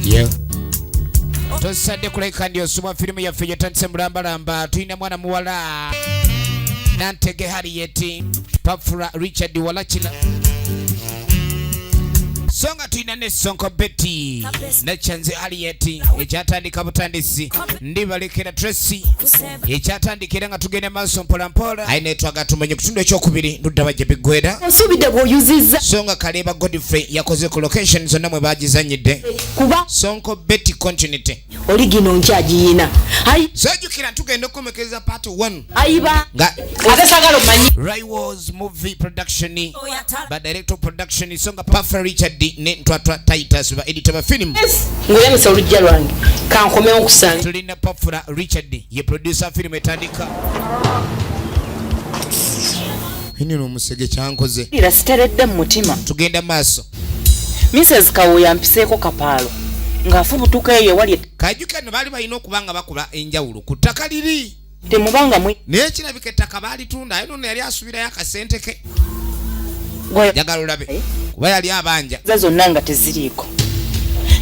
Yeah. Tosande kuleka ndio suma filmu ya fije tanse mrambaramba tuina mwana muwala Nantege Harriet Pafura Richard Walachila Songa tuina ne Sonko Betty Nachanze Harriet echatandika butandisi ndibalekera Tracy echatandikira nga tugene maso mpola mpola ainetwaga tumenye kutundu ekyokubiri nduddabaje bigwera osubide bwoyuziza Songa Kaleba Godfrey yakoze ku location zonna mwe bagizanyidde kuba Sonko Betty continuity origino nkyagiyina sajukira tugenda okomekeza part 1 ayiba nga atesagalo manyi Rivals movie production ba director production Songa Pafura Richard ne Ntwatwa Titus ba editor ba film nguyemesa olujja lwange kankomewo okusanga tulina Pafura Richard ye producer film etandika hinino musege kyankoze ira siteredde mu mutima tugenda maaso Mrs. Kawoya mpiseeko kapaalo ngaafubutuka eyo wali kajukano bali balina okubanga bakuba enjawulo ku ttaka liri temubanga mwe naye kirabika ettaka baalitunda aye nono yali asubirayo akasente ke jagala olabe kuba yali abanja za zonna nga teziriiko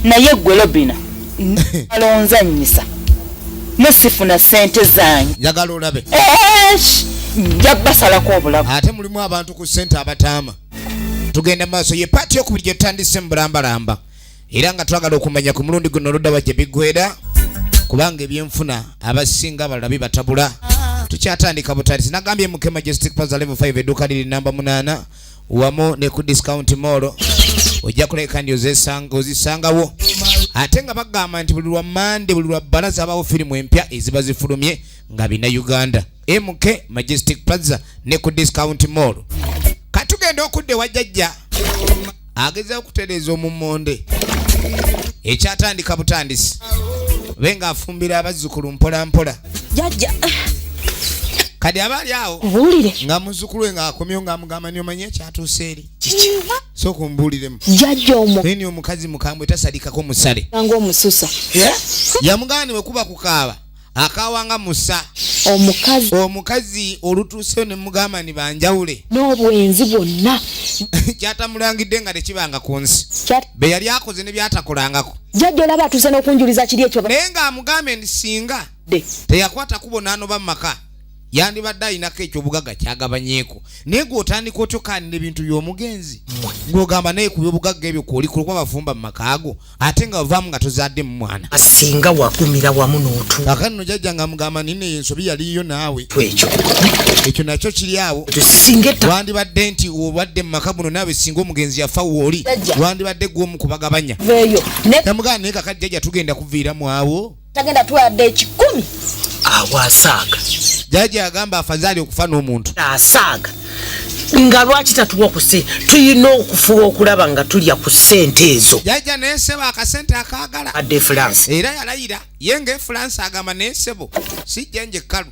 naye gwe Robina alonza nnyisa nesifuna sente zange jagala olabe njabasalako obulabu ate mulimu abantu ku sente abataama tugenda maaso ye paati yokubiri gye tutandise mu bulambalamba era nga twagala okumanya ku mulundi guno oludda bajja bigwera kubanga ebyenfuna abasinga balabi batabula tukyatandika butandisi nagambye muke Majestic Plaza level 5 edduuka liri namba 8 wamu ne ku discount mall ojja kuleka ndi ozisangawo ate nga bagamba nti buli lwa Monday buli lwa balaza abawo firimu empya eziba zifulumye nga bina Uganda MK Majestic Plaza ne ku discount mall katugenda okudde wajjajja ageza okutereeza omumonde ekyatandika butandisi benga afumbira abazzukulu mpola mpola jajja kadi abali awo kubuulire nga muzzukulu nga akomyewo nga amugamba ni omanye ekyatuuse eri so kumbuuliremu jajja ni omukazi mukambwe tasalikako musale nga omususa yamugamba we kuba kukaaba akawanga musa omukazi olutuuseyo ne mugamba ni banjawule n'obwenzi bwonna kyatamulangidde nga tekibanga ku nsi be yali akoze ne byatakolangako jajja olaba atuuse n'okunjuliza kiri ekyo naye ng'amugambe nti singa teyakwata kubonaanoba mu maka yandibadde ayinako ekyobugagga kyagabanyeeko naye gw'otandika otyo kanira ebintu by'omugenzi ng'ogamba naye ku byobugagga ebyo kwoli kulikuba bafumba mu makaago ate nga bavaamu nga tozadde mu mwana asinga wagumira wamu n'otu kakati no jjajja nga mugamba nine ensobi yaliyo naawe ekyo nakyo kiri awo wandibadde nti obadde mu maka buno naawe singa omugenzi yafa wooli wandibadde gw'omu kubagabanya yamugamba naye kakati jjajja tugenda kuviiramu awo tagenda tuwadde 10 awasaaga jjajja agamba afazaali okufa n'omuntu asaaga nga lwaki tatuwa ku ssente tulina okufuba okulaba nga tulya ku ssente ezo jjajja naye ssebo akasente akaagala adde France era yalayira ye nga France agamba naye ssebo si jjenje kkalu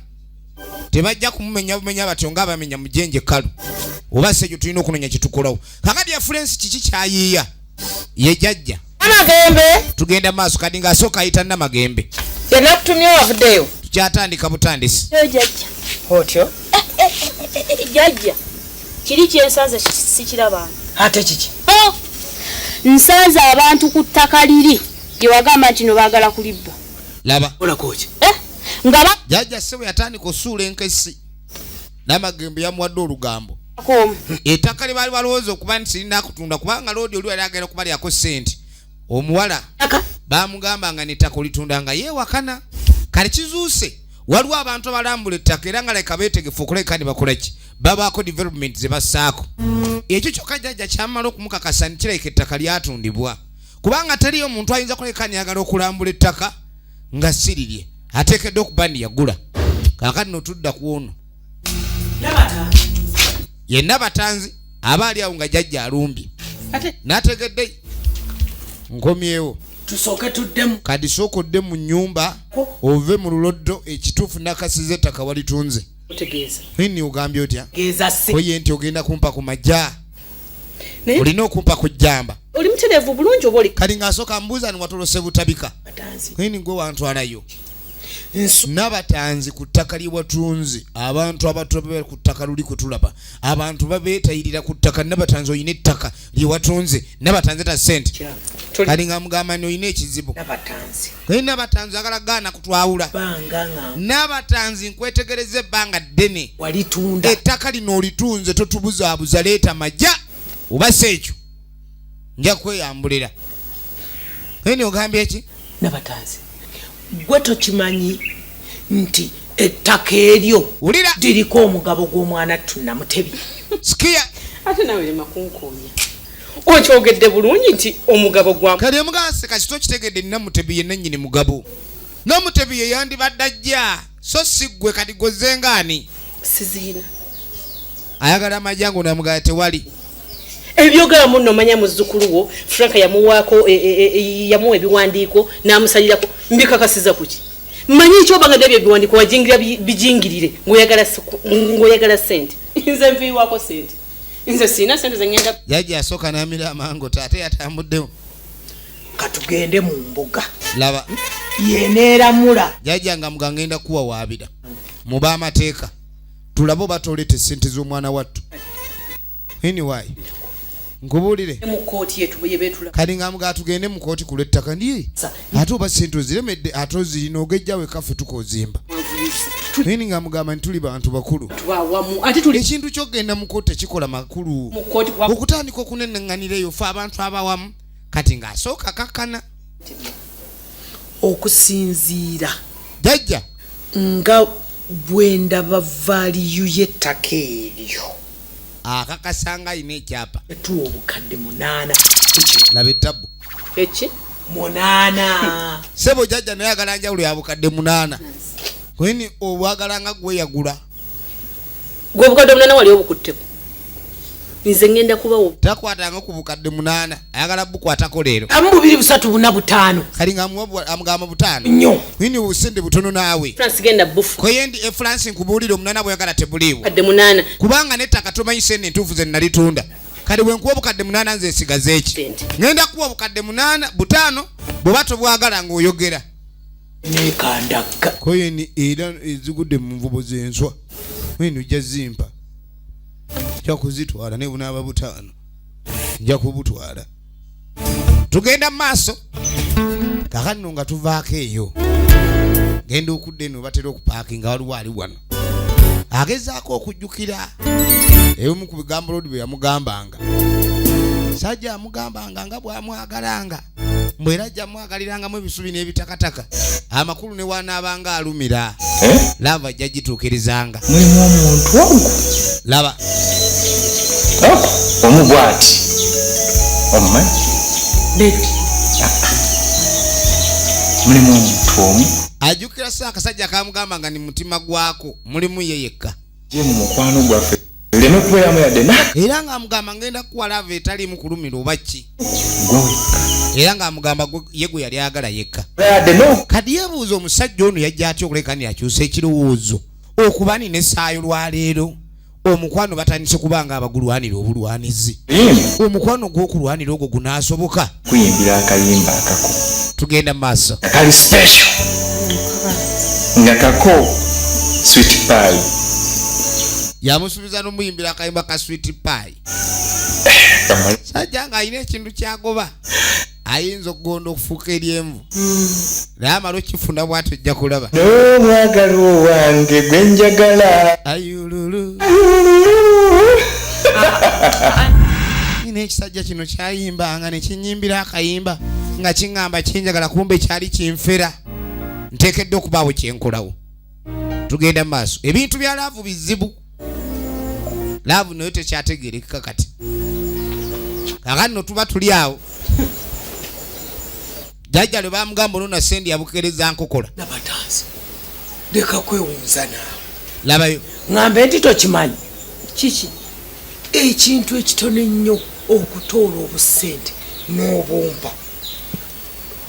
tebajja kumumenya batyo nga abamenya mu jjenje kkalu oba ssejo tulina okunoonya kyetukolawo kakati ya France kiki kyayiiya ye jjajja amagembe tugenda maaso kadi ng'asooka ayita Namagembe yenakutumye wavuddeyo tukyatandika butandisi jajja otyo jajja kiri kyensanze sikiraba ate kiki nsanze abantu ku ttaka liri gye wagamba nti no baagala kulibba laba olakoki nga jjajja ssebo yatandika osuula enkesi Namagembe yamuwadde olugambo bakomu ettaka lye baali balowooza okuba nti sirina kutunda kubanga loodi oli yali agenda kuba lyako ssente omuwala bamugamba nga nettaka olitunda nga yeewakana kale kizuuse waliwo abantu abalambula ettaka era nga leka beetegefu okuleka ne bakolaki babaako development ze bassaako ekyo kyokka jjajja kyamala okumukakasa nti kirabika ettaka lyatundibwa kubanga taliyo omuntu ayinza kuleka neyagala okulambula ettaka nga sirirye ateekeddwa okuba ndi yagula kaakati notudda ku ono yenna batanzi abaali awo nga jjajja alumbye n'ategedde nkomyewo tusooke tuddemu kadi sooka odde mu nnyumba ove mu luloddo ekituufu nakasiza ettaka walitunze otegeeza ni ogambye otya geeza se oye nti ogenda kumpa ku majja olina okumpa ku jjamba oli mutereevu bulungi oba oli kadi ng'asooka mbuuza ni watolose butabika ni gwe wantwalayo Nabatanzi ku ttaka lyewatunzi abantu abatobe ku ttaka luli kutulaba abantu babeetayirira ku ttaka nabatanzi oyina ettaka lyewatunzi nabatanzi ta ssente kali nga mugamba ni oyina ekizibu nabatanzi agalagaana kutwawula nabatanzi nkwetegereza ebbanga ddene ettaka lino olitunze totubuzaabuza leeta majja obasa ekyo nja kweyambulira eni ogambye eki nabatanzi gwe tokimanyi nti ettaka eryo diriko omugabo gw'omwana Tunnamutebi sikia ate nawe lema kunkunya okyogedde bulungi nti omugabo gwa kali omugase kasito kitegedde Namutebi yenna nnyini mugabo Namutebi ye yandibadde ajja so siggwe kati gozengaani sizina ayagala amajango namugaya tewali ebyogala munno manya muzzukulu wo Frank yamuwaako yamuwa ebiwandiiko n'amusalirako mbikakasiza kuki manyi kyobanga byabyo ebiwandiiko wajingira bijingirire ng'oyagala ssente nze nviiwaako ssente nze siina ssente zengenda yajja asooka n'amira amango taate yatambuddewo katugende mu mbuga laba yeneeramula jajja nga muga ngenda kuwawaabira muba amateeka tulabe oba toleeta essente z'omwana wattu anyway nkubulire mu kooti yetu yebetula kali nga muga tugende mu kooti ku lw'ettaka ndiye ate oba ssente oziremedde ate ozirina ogejjawe kaffe tukozimba naye nga mugamba nti tuli bantu bakulu ekintu kyogenda mu kooti tekikola makulu okutandika okunenneŋŋanira eyo fe abantu abawamu kati ng'asooka kakkana okusinziira jajja nga bwendaba vaaliyu y'ettaka eryo akakasanga ayina ekyapa etuwa obukadde 8 laba ettabu eki 8 sebo jajja naye agala njawulo ya bukadde 8 kweni obwagalanga gweyagula gwe obukadde 8 wali obukutteko nze ngenda kubawo takwatanga ku bukadde 8 ayagala bukwatako leero amu 2 3 4 5 kali nga amugamba 5 nnyo kweni obusente butono naawe France genda bufu kweyendi France nkubuulire 8 bweyagala tebuliiwo kadde 8 kubanga nettaka tomanyi sente entuufu ze nalitunda kale bwe nkuwa obukadde 8 nze nsigaze eki ngenda kuwa obukadde 8 5 bw'oba tobwagala ng'oyogera nekandagga koyeni era ezigudde mu nvubo z'enswa kweni ojja zimpa nja kuzitwala ne bunaaba 5 nja kubutwala tugenda mu maaso kakano nga tuvaako eyo genda okudde eno batera okupaakinga waliwo ali wano agezaako okujjukira ebimu ku bigambo lodi bwe yamugambanga sajja amugambanga nga bwamwagalanga mbwe era ajja mwagalirangamu ebisubi n'ebitakataka amakulu ne wanaabanga alumira lava ajja gituukirizanga mulimu omuntu wangu laba omugwati omumanyi mulimu omuntu omu ajjukira so akasajja kamugamba nga ni mutima gwako mulimu ye yekka ye mu mukwano gwaffe leme kubeeramu yadde era ng'amugamba ngenda kuwa lava etalimu kulumira oba ki era ng'amugamba ye gwe yali agala yekka kati yeebuuza omusajja ono yajja atya okuleka ni akyusa ekirowoozo okuba nina essaayo lwaleero omukwano batandise kubanga abagulwanira obulwanizi omukwano gw'okulwanira ogwo gunaasoboka kuyimbira akayimba akako tugenda mu maaso kali special nga kako sweet pie yamusuubiza n'omuyimbira akayimba ka sweet pie sajja ng'alina ekintu kyagoba ayinza okugonda okufuuka eryenvu naye amala okifuna bw'ati ojja kulaba n'omwagalwa wange gwe njagala ayululu nina ekisajja kino kyayimbanga ne kinyimbira akayimba nga kiŋŋamba kinjagala kumbe kyali kinfera nteekedde okubaawo kyenkolawo tugenda mu maaso ebintu bya laavu bizibu laavu nayo tekyategerekeka kati kakati no tuba tuli awo jajja lwe bamugamba olona sendi yabukereza nkokola nabatanzi leka kwewunza naawe labayo ŋŋambe nti tokimanyi kiki ekintu ekitono ennyo okutoola obusente n'obumba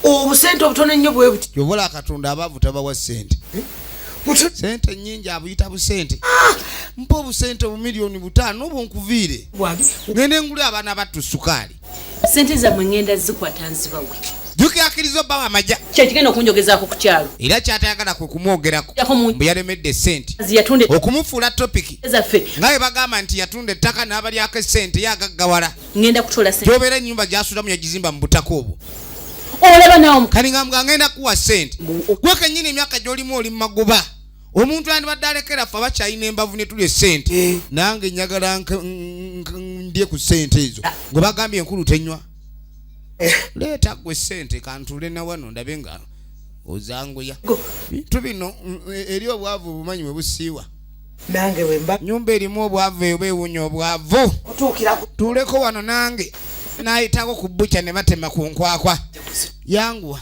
obusente obutono ennyo bwe buti yobola akatonda abaavu tabawa sente sente nnyingi abuyita busente mpa obusente obumiliyoni 5 obunkuviire ngende nguli abaana battu sukaali sente zammwe ngenda zikwata nzibawe jukakiriza Obama amajja kyekigenda okunjogezaako ku kyalo era kyatayagala kwe kumwogerako mbu yalemedde sente yatunde okumufuula topiki zaffe nga bwe bagamba nti yatunda ettaka n'abalyako esente yagaggawala ngenda kutola sente gyobeera ennyumba gyasulamu yagizimba mu butaka obwo olaba nawo kali nga ngenda kuwa sente gwe kennyini emyaka gy'olimu oli mu magoba omuntu andibadde alekera ffe abakyalina embavu ne tulya sente nange njagala ndye ku sente ezo gwe bagambye enkulu tenywa leeta gwe sente kantule na wano ndabe nga ozanguya bintu bino eri obwavu bumanyi bwe busiiwa nange wemba nyumba erimu obwavu eyo beewunya obwavu tuleko wano nange nayitako ku bbuca ne batema ku nkwakwa yanguwa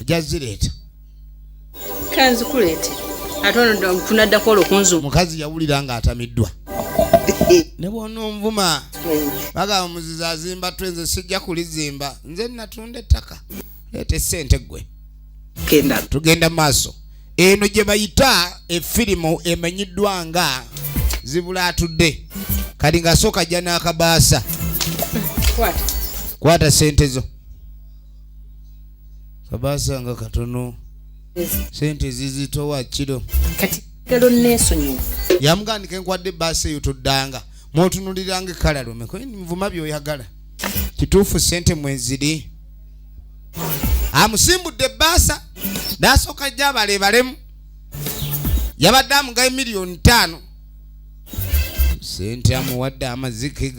jazireeta kanzikuleete ate ono tunadda kwola okunzuma mukazi yawulira nga atamiddwa ne bwona onvuma bagamba muzizi azimba twenze sijja kulizimba nze natunda ettaka leeta esente gwe tugenda mu maaso eno gye bayita efirimu emanyiddwa nga zibula atudde kati ng'asooka ajja n'akabaasa kwata sente zo kabaasa nga katono sente zizitowa kiro kati galo neesonyiwa yamugandika enkwadde ebbaasa eyo toddanga mwotunuliranga ekalalume nvuma byoyagala kituufu sente mweziri amusimbudde ebbaasa n'asooka ajja abalebalemu yabadde amugaye $5,000,000 sente amuwadde amazike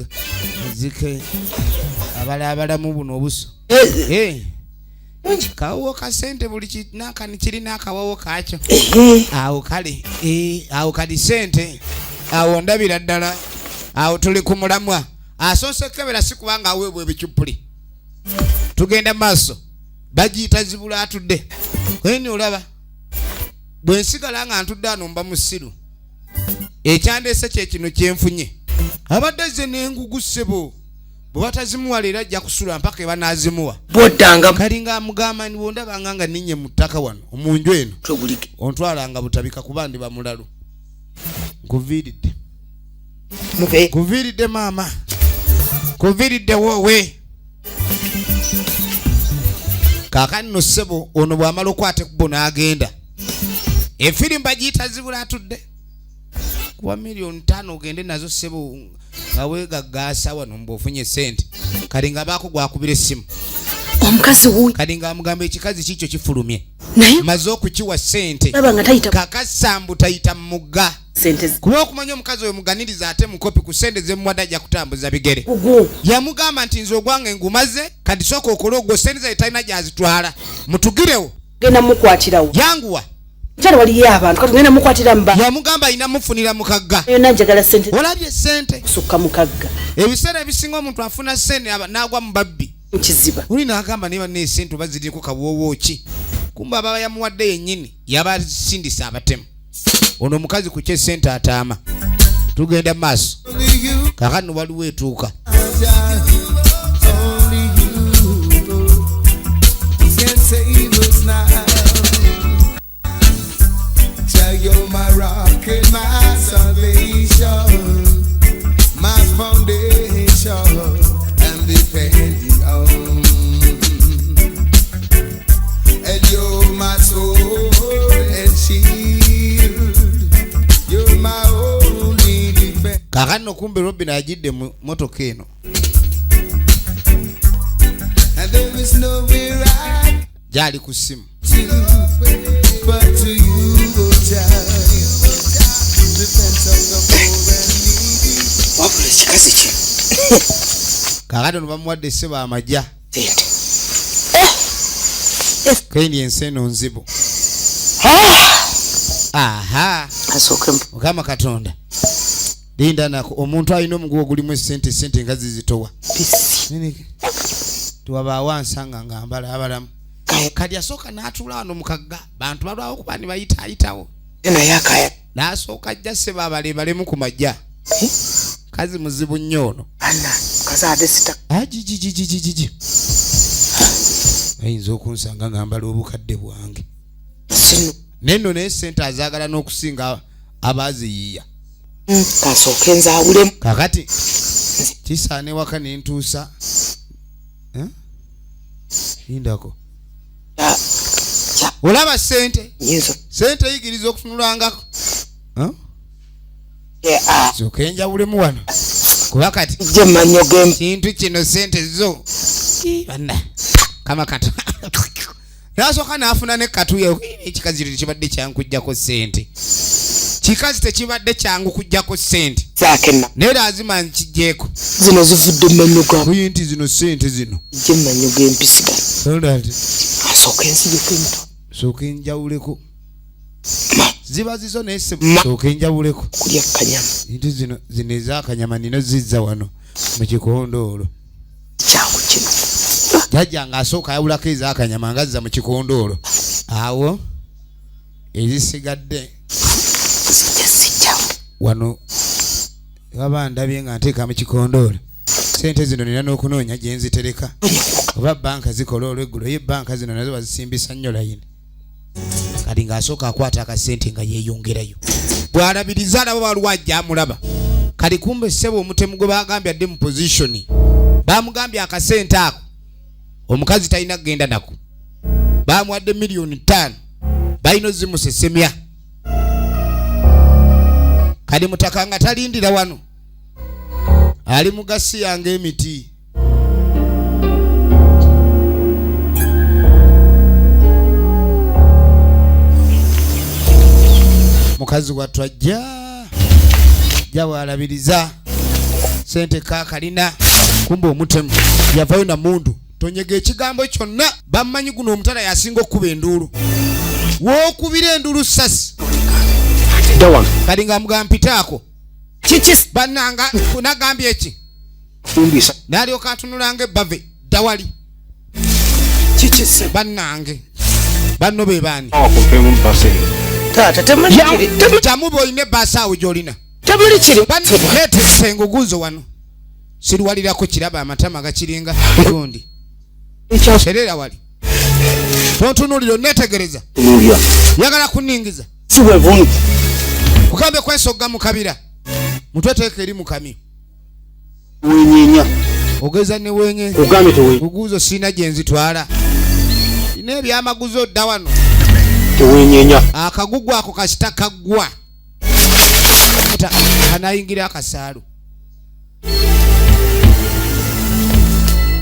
abalamu buno obuso kawo ka sente buli kinakani kirina akawawo kakyo awo kale awo kali sente awo ndabira ddala awo tuli ku mulamwa asoose kebera si kubanga aweebwa ebicupuli tugenda maaso bagiyita zibula atudde kweni olaba bwe nsigala nga ntudde ano mba musiru ekyandeese kye kino kyenfunye abadde ze n'engugu ssebo bwe batazimuwa leero ajja kusula mpaka ebanazimuwa bwodanga kali nga amugamba ni bwondabanga nga ninye mu ttaka wano omunju eno ontwalanga butabika kuba ndi bamulalu nkuviiridde maama kuviiridde woowe kaakani no ssebo ono bw'amala okwata ekkubo n'agenda efirimu bagiyita zibula atudde kuba $5,000,000 ogende nazo ssebo nga weegaggaasa wano mbw'ofunye sente kali nga baako gwakubira essimu omukazi wuuyo kali nga amugamba ekikazi kikyo kifulumye naye maze okukiwa sente laba nga tayita kakasambu tayita mu mugga sente kuba okumanya omukazi oyo muganiriza ate mukopi ku sente zemuwadde ajja kutambuza bigere gugu yamugamba nti nze ogwange ngumaze kati sooka okole ogwo sente ze talina gyazitwala mutugirewo genda mukwatirawo yanguwa kyali waliyo abantu kati genda mukwatira mba yamugamba alina mufunira mu kagga yonna njagala sente olabye sente kusukka mu kagga ebiseera ebisinga omuntu afuna sente n'agwa mu babbi mu kiziba uli n'agamba niba nesente oba ziriko kawowo ki kumba ababa yamuwadde yennyini yabasindisa abatemu ono omukazi ku kye sente ataama tugenda mu maaso kakati waliwo etuuka You're my rock and my salvation, my foundation, I'm depending on. And you're my sword and shield, you're my only defense. kakano kumbe Robin ajidde mu motoka eno And there is nowhere I gyali ku ssimu but to you, oh child, repent of the poor and needy. wabula ekikazi kye kakati ono bamuwadde ssebo amajja sente keni ensi eno nzibu aha asooke mukama katonda linda nako omuntu alina omuguwa ogulimu esente nga zizitowa tiwabaawo ansanga nga mbala abalamu kati asooka n'atuula wano mu kagga bantu balwawo kuba ne bayitaayitawo naye akaya n'asooka ajja ssebo abalebalemu ku majja kazi muzibu nnyo ono ana kazaade sita ajijijijijiji ayinza okunsanga nga mbala obukadde bwange sinu neno naye sente azaagala n'okusinga abaaziyiiya kasooke nzaawulemu kakati kisaana ewaka nentuusa indako olaba sente yigiriza okutunulangako soka enjawulemu wano kuba kati kintu kino sente zo banna kama kata nasooka naafuna ne katuye ekikazi tekibadde kyangu kujjako sente kikazi tekibadde kyangu kujjako sente naye lazima nkijjeeko zino zivudde mmanyo ga kuyi nti zino sente zino je mmanyo g'empisigano asooka ensibiko ento sooka enjawuleko ziba zizo naye sooka enjawuleko kulya kanyama nti zino ezakanyama nino zizza wano mu kikondoolo kyangu kino jajja ng'asooka ayawulako ezakanyama nga zizza mu kikondoolo awo ezisigadde wano waba ndabye nga nteeka mu kikondoolo sente zino nina n'okunoonya gye nzitereka oba banka zikola olweggulo ye banka zino nazo bazisimbisa nnyo layini kati ng'asooka akwata akasente nga yeeyongerayo bw'alabiriza alaba waliwo ajja amulaba kati kumbe ssebo omutemu gwe baagambye adde mu positioni baamugambye akasente ako omukazi talina kgenda nako baamuwadde $5,000,000 balina ozimusesemya kati mutaka nga talindira wano ali mugasi yange emiti mukazi wattu ajja jawalabiriza sente kakalina kumbe omutemu yavayo na mundu tonyega ekigambo kyonna bammanyi guno omutala yasinga okuba enduulu wookubira enduulu sasi kali nga mugampitaako bannanga nagambye eki nalyoka atunulanga ebbave dawali bannange banno be baani jamu boolina ebbaasa awo gyolina leeta enguguzo wano siriwalirako kiraba amatama gakiringa gundi serera wali tontunuliro netegereza yagala kuningiza kukambe kwesogga mu kabira mutwe teeka eri mu kamyo ogeza ne wenye guguzo sina gye nzitwala ina ebyamaguzi odda wano akagugu ako kasita kaggwa kanayingira akasaalu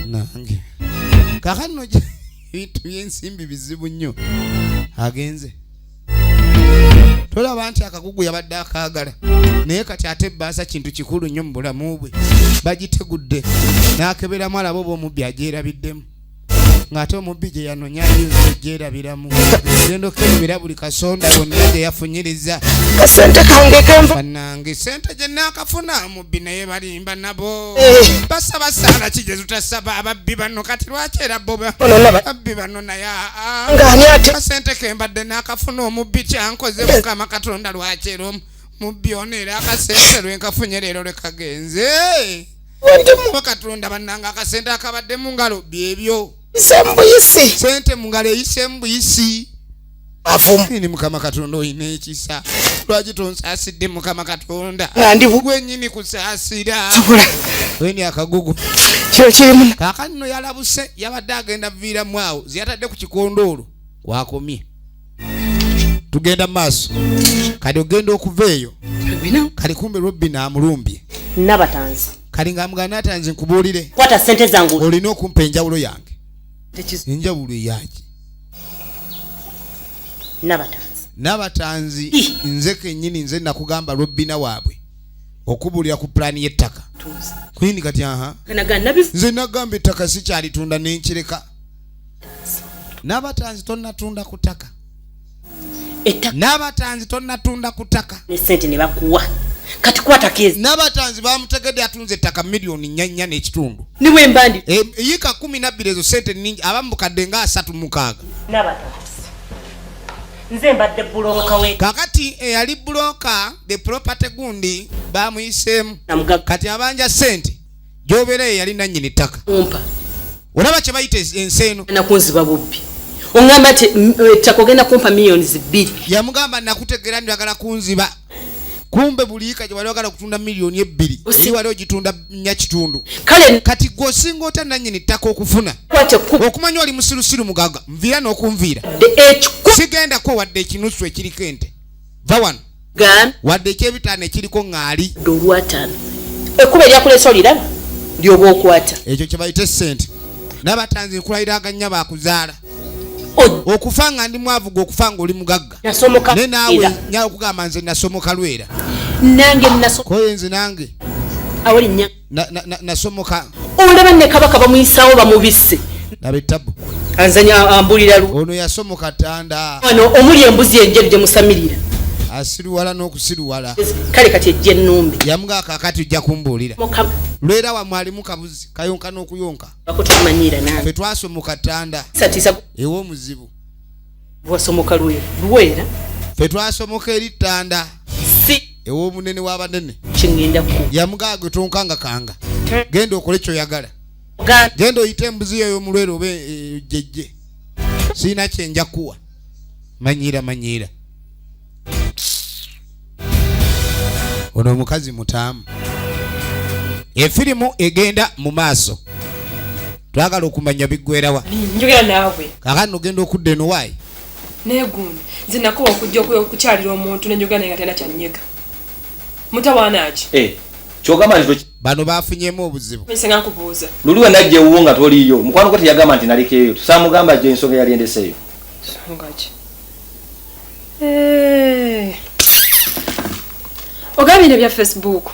nange kakano ebintu byensimbi bizibu nnyo agenze tolaba nti akagugu yabadde akaagala naye kati ate ebbaasa kintu kikulu nnyo mu bulamu bwe bagitegudde n'akeberamu alaba oba omubbi agyerabiddemu ng'ate omubbi gye yanonyayo gyerabiramu genda okebera buli kasonda yonna gye yafunyiriza kasente kange kenva bannange sente gye naakafuna omubbi naye balimba nabo basaba saala ki gye tutasaba ababbi bano kati lwaki era bo babbi bano naye kasente kembadde naakafuna omubbi kyankoze mukama katonda lwaki era mubbi ono era akasente lwenkafunye leero lwekagenze katonda bannange akasente akabadde mu ngalo byebyo isembuyisi sente mungalo eyise mbuyisi ni mukama katonda oyina ekisa lwaki tonsaasidde mukama katonda gwenyini kusaasira weni akagugu kyokirimu kaakati no yalabuse yabadde agenda viiramu awo ziyatadde ku kikondoolo wakomye tugenda mu maaso kati ogenda okuva eyo kali kumbe Robin amulumbye nabatanzi kali ng'amugana atanzi nkubuulire kwata sente zangu olina okumpa enjawulo yange enjawulo eyaki nabatanzi nze kennyini nze nakugamba Robina waabwe okubuulira ku pulaani y'ettaka kuyini kati nze nagamba ettaka sikyalitunda nenkireka nabatanzi tonnatunda ku ttaka nabatanzi tonnatunda ku ttaka nesente ne bakuwa kati kwata kezi nabatanzi bamutegedde atunze ettaka $4.4 n'ekitundu niwe mbandi yika 12 ezo sente nningi abamukadde nga 36 nabatanzi nze mbadde buloka we kakati eyali buloka the property gundi bamuyiseemu kati abanja sente gyobera eyali nannyini ttaka olaba kye bayita enseeno nakunziba bubbi ongamba nti ettaka ogenda kumpa $2 million yamugamba nakutegera njagala kunziba kumbe buliika gye wali ogala kutunda milioni 2 eri wali ogitunda nya kitundu kale kati gwosinga ota nanyini ttaka okufuna kwate ku okumanya oli musirusiru mugaga nviira n'okunviira ekikugan sigendako wadde ekinusu ekiriko ente va wano wadde ekyebitaano ekiriko ŋŋaali olwataano ekkuba eryakulesa oliraba lyoba okwata ekyo kye bayita essente n'abatanzi nkulayira agannya baakuzaala okufa nga ndi mwavuga okufa nga oli mugagga nasomoka ne naawe nyala okugamba nze nasomoka lwera nange koyenze nange awali nnya nasomoka olaba ne kabaka bamuyisaawo bamubisse laba ettabu anzanya ambulira ono yasomoka ttanda wano omuli embuzi enjeru gye musamirira asiruwala n'okusiruwala kale kati ejja ennumbi yamugaa kakati ojja kumbuulira lwera wamwalimu kabuzi kayonka n'okuyonka bakutamanyira nange fe twasomoka ttanda satisa ew'omuzibu bwasomoka lwera fe twasomoka eri ttanda si ew'omunene w'abanene kingenda ku yamugaa gwe tonkanga kanga genda okole kyoyagala genda oyite embuzi yo y'omulwera oba jjejje siina kyenja kuwa manyiira ono omukazi mutaamu efirimu egenda mu maaso twagala okumanya biggwerawa njogera naawe kakano ogenda okudda eno waayi neegundi nze nakuba okujja okukyalira omuntu nenjogera naye nga tena kyanyega mutawaanaki kyogamba nti bano bafunyemu obuzibu nsenga nkubuuza luli we najja ewuwo nga toliiyo mukwano gwe teyagamba nti nalikeeyo tusaamugamba gye ensonga yali endeseeyo songaki ogambye bya Facebook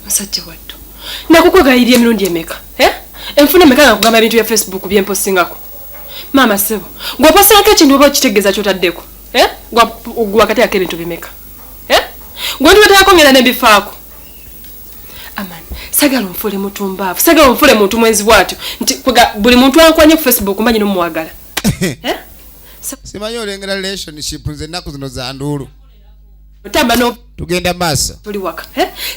musajja wattu nakukwegayirya emirundi emeka enfuna emeka nga kugamba ebintu bya Facebook byemposingako maama sebo gweposingako ekintu oba okitegeeza kyotaddeko wakati yako ebintu bimeka gwe ndibatayako ngenda nebifaako amani sagala onfule mutumbaavu sagala onfule muntu mwenzi bwatyo nti buli muntu ankwanye ku Facebook mbanyi nomuwagala simanyi olengera relationship nze ennaku zino za nduulu otamba no tugenda maaso tuli waka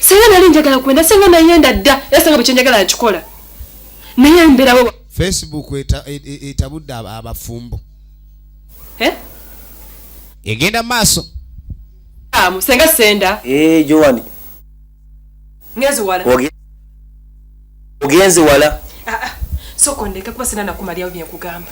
singa nali njagala kwenda singa nayenda dda era singa bwe kyenjagala nakikola naye mbeerawo Facebook etabudde abafumbo egenda maaso musenga senda Joani ngezi wala ogenze wala soko ndeka kuba sina nakumalyawo byenkugamba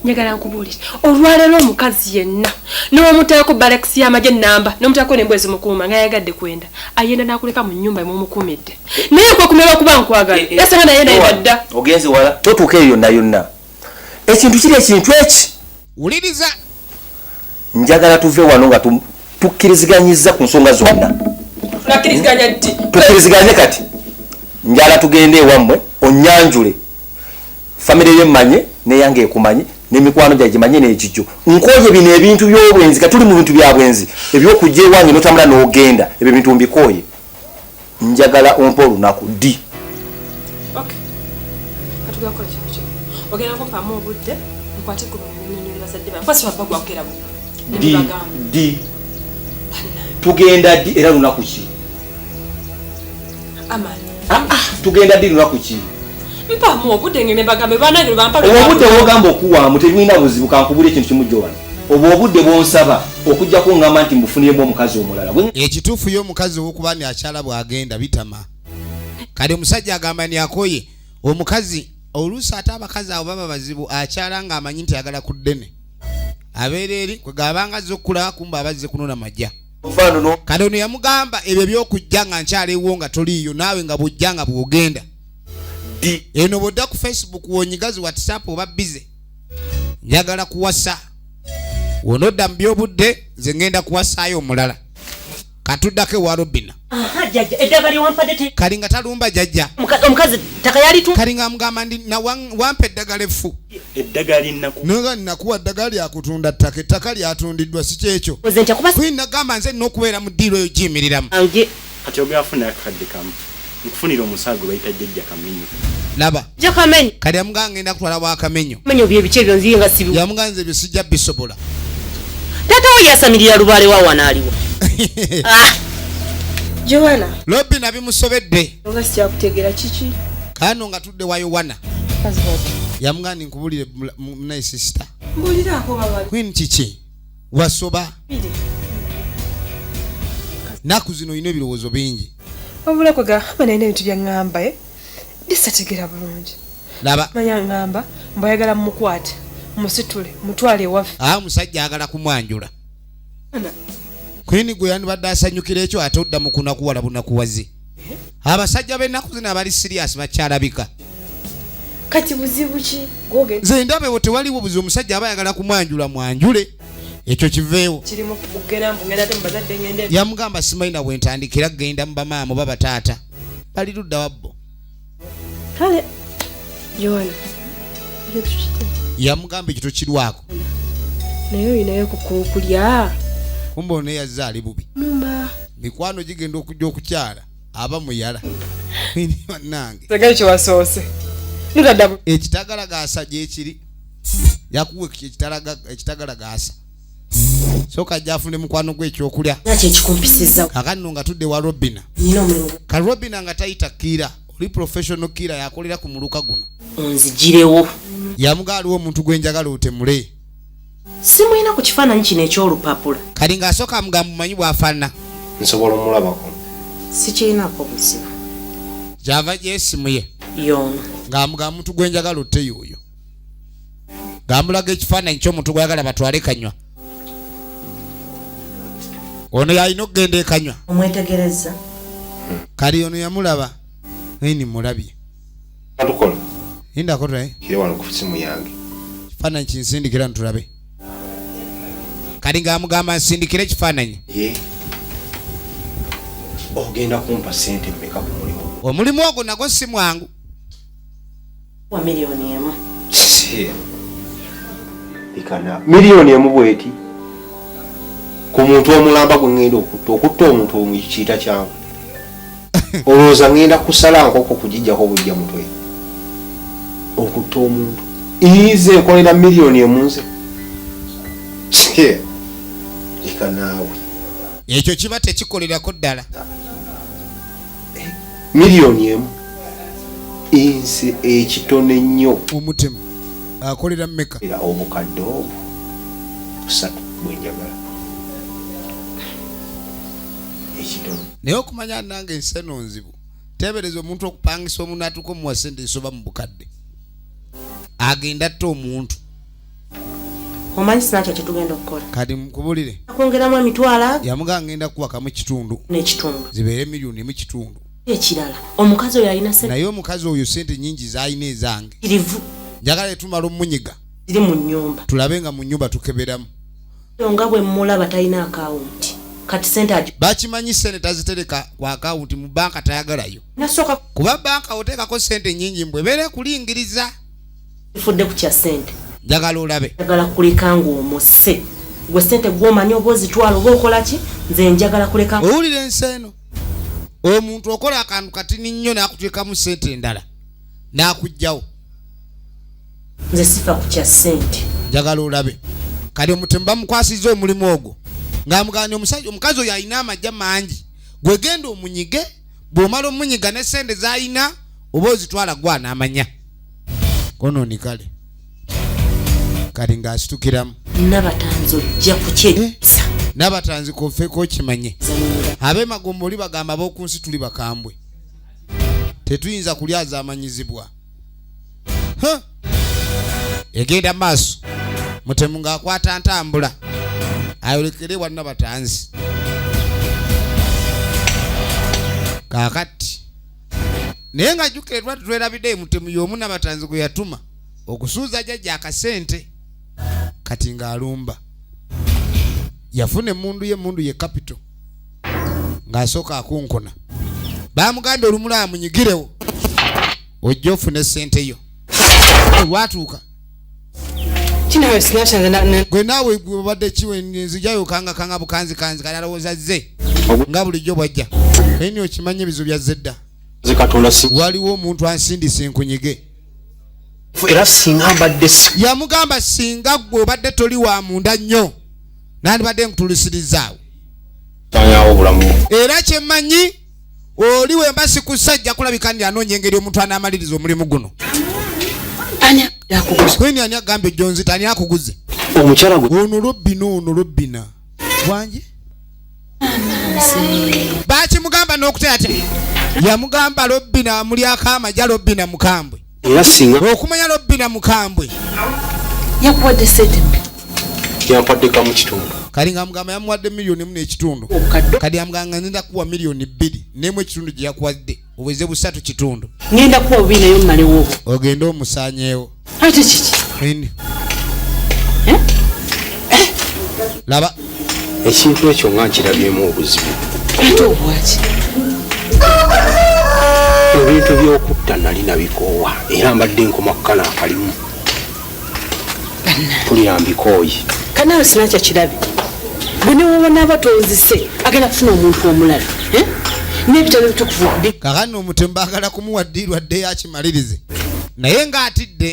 njagala nkubuulira olwaleero omukazi yenna n'omutaako balekisi y'amagye ennamba n'omutaako n'embwezi mukuuma nga yagadde kwenda ayenda n'akuleka mu nnyumba emumukuumidde naye kwekumira okuba nkwagala yasanga naye naye badda ogenze wala totuuka eyo yonna ekintu kiri ekintu eki wuliriza njagala tuve wano nga tukkiriziganyizza ku nsonga zonna tunakkiriziganya ddi tukkiriziganye kati njala tugende ewammwe onyanjule famire yemmanye neyange ekumanye n'emikwano gyagye manye n'ekijjo nkoye bino ebintu by'obwenzi katuli mu bintu bya bwenzi ebyokujja ewange n'otambula n'ogenda ebyo bintu mbikoye njagala ompa olunaku ddi katugakola kintu kyo ogenda kumpaamu obudde nkwate ku binyonyi bazadde bange kwasi wabba gwakera ddi tugenda ddi era lunaku ki amani tugenda ddi lunaku ki mpaamu obudde ngene bagambe banange bampala obudde bwogamba okuwaamu tebulina buzibu kankubula ekintu kimu Joani obwo obudde bwonsaba okujja kuŋŋamba nti mbufuniyemu omukazi omulala ekituufu y'omukazi ow'okuba ni akyala bw'agenda bitama kale omusajja agamba ni akoye omukazi oluusi ate abakazi abo baba bazibu akyala ng'amanyi nti ayagala ku ddene abeera eri kwegabanga azze okukula kumba abazze kunona majja kale ono yamugamba ebyo by'okujja nga nkyala ewo nga toliiyo naawe nga bw'ojja nga bw'ogenda eno bw'odda ku Facebook wonyigazi WhatsApp oba bize njagala kuwasa wonodda mu by'obudde nze ngenda kuwasaayo omulala katuddako ewa Robina kali nga talumba jjajja omukazi taka yali tu kali nga mugamba ndi wampa eddagala effu noga nnakuwa ddagala lyakutunda ttaka ettaka lyatundiddwa si kyekyo kwinagamba nze nina okubeera mu ddiiro eyo giyimiriramu kati ogafuna akadde kamu nkufunira omusago bayita jjajja Kamenyo laba jakamenyo kali yamugamba ngenda kutwala bwakamenyo menyo bye bice ebyo nziye nga sibi yamugamba nze ebyo sijja bisobola tata we yasamirira lubaale wa wanaaliwo Joana Robina bimusobedde nga sikyakutegeera kiki kano nga tudde wa Yowana yamugamba nkubulire munaye sister mbuliraako baba Queen kiki wasoba naku zino olina ebirowoozo bingi. wabula kwe gamba nalina ebintu byaŋŋamba bisategeera bulungi. Laba manya ŋŋamba mbwayagala mumukwate musitule mutwale ewaffe. Musajja ayagala kumwanjula. Kwini gwe yandibadde asanyukira ekyo ate odda mu kunakuwala bunakuwazi. Abasajja b'ennaku zino abali sirias bakyalabika. Kati buzibu ki gwogenda? Nze ndabe bwe tewaliwo buzibu, omusajja aba ayagala kumwanjula mwanjule. Ekyo kiveewo. Kirimu kugenda mbungenda ate mubazadde ngende. Yamugamba simayina bwentandikira genda mu bamaama oba bataata. Bali ludda wabbo. Kale Joana yamugamba ekyo tokirwako. Naye oyinayo kukulya. Kumbe ono yazza ali bubi. Mikwano gigenda okujja okukyala aba muyala. Nange tegeri kyewasoose nutaddamu ekitagala gaasa gyekiri yakuwa ekitagala gaasa soka jafune mukwano gwe ekyokulya nakyo ekikumpisiza kakano nga tudde wa Robina. Ka Robina nga tayita kira oli professional kira yakolera ku muluka guno onzigirewo yamugaaliwo omuntu gwenjagala otemule simulina ku kifaananyi kino ekyolupapula kali ng'asooka amugamba mumanyi bw'afaanana nsobola omulabako sikirinako buzibu gyava gyesimu ye yono ng'amugamba omuntu gwenjagala otte yoyo ng'amulaga ekifaananyi ky'omuntu gweyagala batwale kanywa ono yalina okugenda ekanywa omwetegereza kali ono yamulaba ni mulabye atukola indakola kire wano ku simu yange kifaananyi kinsindikira ntulabe kali ng'amugamba nsindikire ekifaananyi ogenda kumpa sente mmeka ku mulimu omulimu ogwo nagwo si mwangu wa miliyoni emu ikana miliyoni emu bweti ku muntu omulamba gwe ngenda okutta omuntu omukiyita kyangu olowooza ngenda kusala nkoko kugijjako bujja mutwe okutta omuntu ize nkolera miliyoni emu nze ikanaawe ekyo kiba tekikolerako ddala miliyoni emu insi ekitone nnyo omutemu akolera mmeka era obukadde obwo busatu bwenjagala ekitone naye okumanya nange ensi eno nzibu tebereza omuntu okupangisa omuntu atuuka omuwa sente esoba mu bukadde agenda atta omuntu omanyi sinakyo kyetugenda okukola kati mukubulire akwongeramu emitwalo yamugamba ngenda kuwakamu kitundu n'ekitundu zibeere miliyoni emu kitundu ekirala omukazi oyo alina sente naye omukazi oyo sente nyingi zaalina ezange kirivu njagala etumala omunyiga ziri mu nnyumba tulabe nga mu nnyumba tukeberamu nga bwe mulaba talina akawunti kati sente bakimanyi sente tazitereka ku akawunti mu banka tayagalayo nasooka kuba banka oteekako sente nyingi mbwe ebeera ekulingiriza ifudde ku kya sente njagala olabe njagala kuleka ng'omuse gwe sente gw'omanyi oba ozitwala oba okola ki nze njagala kuleka owulira ensi eno omuntu okola akantu katini nnyo n'akuteekamu sente endala n'akugjawo nze sifa ku kya sente njagala olabe kali omutemu bamukwasiza omulimu ogwo ng'amugamba omusajja omukazi oyo alina amagya mangi gwe genda omunyige bw'omala omunyiga ne sente z'alina oba ozitwala gwa n'amanya konooni kale kali ng'asitukiramu nabatanzi ojja kukyejjusa n'abatanzi kofeeko okimanye ab'emagombo oli bagamba ab'oku nsi tuli bakambwe tetuyinza kulyaza amanyizibwa egenda maaso mutemu ng'akwata ntambula ayolekere wa nabatanzi kaakati naye nga jjukire twali twerabidde mutemu y'omu nabatanzi gwe yatuma okusuuza jjajja akasente kati ng'alumba yafuna emmundu ye capital ng'asooka akunkona bamugambye olumulaba munyigirewo ojja ofune sente yo lwatuuka gwe naawe obadde kiwe nzijayo kanga bukanzi kali alowooza zze nga bulijjo bwajja naye ni okimanya ebizu bya zedda waliwo omuntu ansindisa enkunyige era singa mbadde yamugamba singa gwe obadde toli wa munda nnyo nandibadde nkutulisurizaawo era kyemmanyi oli wemba sikusajja kulabika ndi anoonya engeri omuntu anaamaliriza omulimu guno kwini ani agambye jonzita ani akuguze omukyala gwe ono Robina wanje bakimugamba n'okutata yamugamba Lobbina mulyako amajja Lobbina mukambwe era singa okumanya Lobbina mukambwe yakuwadde sente yampadde kamu kitundu kali nga mugamba yamuwadde miliyoni 1 n'ekitundu kali amuganga ngenda kuwa miliyoni 2 n'emu ekitundu gye yakuwadde obweze 3 kitundu ngenda kuwa 2 nayo mmalewo ogenda omusaanyeewo ate kiki Hindi. Laba ekintu ekyo nga nkirabyemu obuzibu ate obwaki ebintu by'okutta nali nabikoowa era mbadde nkoma kukana akalimu tuliyambikooyi kanawe sinakya kirabe bwe newabona abatonzise agenda kufuna omuntu omulala n'ebitabo bitukuvu kakano omutemu baagala kumuwa ddiirwa dde yakimalirize naye ng'atidde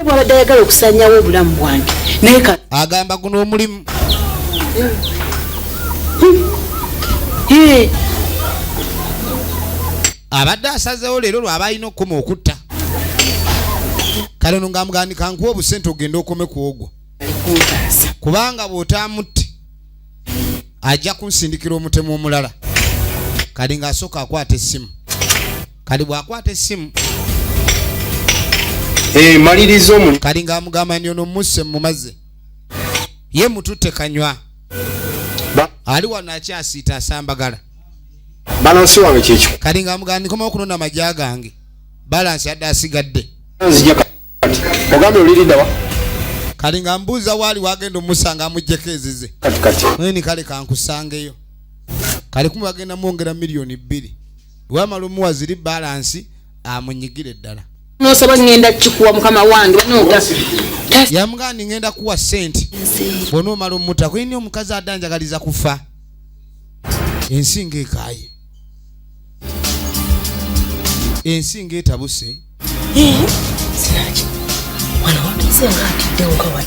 bwabadde ayagala okusanyawo obulamu bwange naye agamba guno omulimu abadde asazeewo leero lwaba alina okukoma okutta kale no ng'amugandika nkuwa obusente ogenda okome ku ogwo kubanga bw'otaamutte ajja kunsindikira omutemu omulala kali ng'asooka akwata essimu kali bw'akwata essimu maliriza omuntu kali ng'amugamba nti ono musse mumaze ye mututte kanywa ali wano akyasiita asambagala balansi wange kyekyo kali ng'amugamba ndikomawo kunona amajja gange balansi yadde asigadde nzija kati ogambe oliriddawa kali ng'ambuuza waali wagenda omusanga amuggyeko ezize kati neni kale kankusangeyo kali kumu bagenda mwongera miliyoni 2 wamala omuwa ziri balansi amunyigire ddala nosaba ngenda kikuwa mukama wange banoga yamugamba ngenda kuwa sente bw'onoomala omutako yini omukazi adanjagaliza kufa ensinga ekaaye ensinga etabuse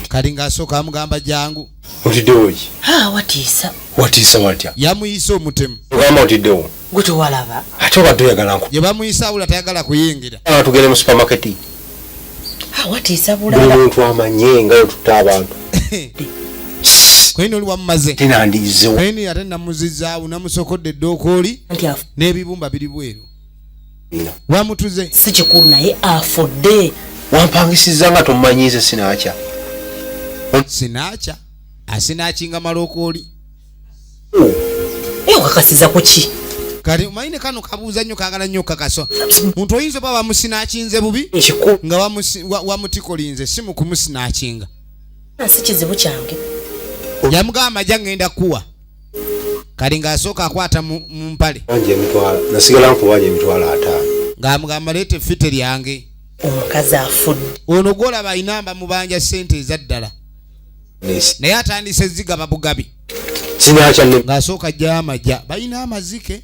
kali ng'asooka amugamba jangu otiddewo ki watiisa watiisa watya yamuyisa omutemu ogamba otiddewo gwe tewalaba ate obadde oyagala nku gye bamuyisa awula tayagala kuyingira tugere mu supamaketi watiisa buli bulala muntu amanye nga yotutta abantu kweni oli wamumaze tenandiizewo kweni ate namuzizaawo namusokodde edduuka oli n'ebibumba biri bweru wamutuze si kikulu naye afudde wampangisiza nga tomumanyiize sinakya sinakya asinaakinga malookooli okakasiza ku ki kati omanyi kano kabuuza nnyo kaagala nnyo okakaswa muntu oyinza oba wamusinaakinze bubi nga wamutikolinze si mu kumusinaakinga si kizibu kyange yamugamba ajja ngenda kuwa kali ng'asooka akwata mu mpale nasigala nkuwaja emitwalo 5 ng'amugamba leeta effite lyange omukazi afudde ono gwolaba inamba mubanja sente ezaddala naye atandise zigaba bugabi sinakya ng'asooka ajjayo amajja balina amazike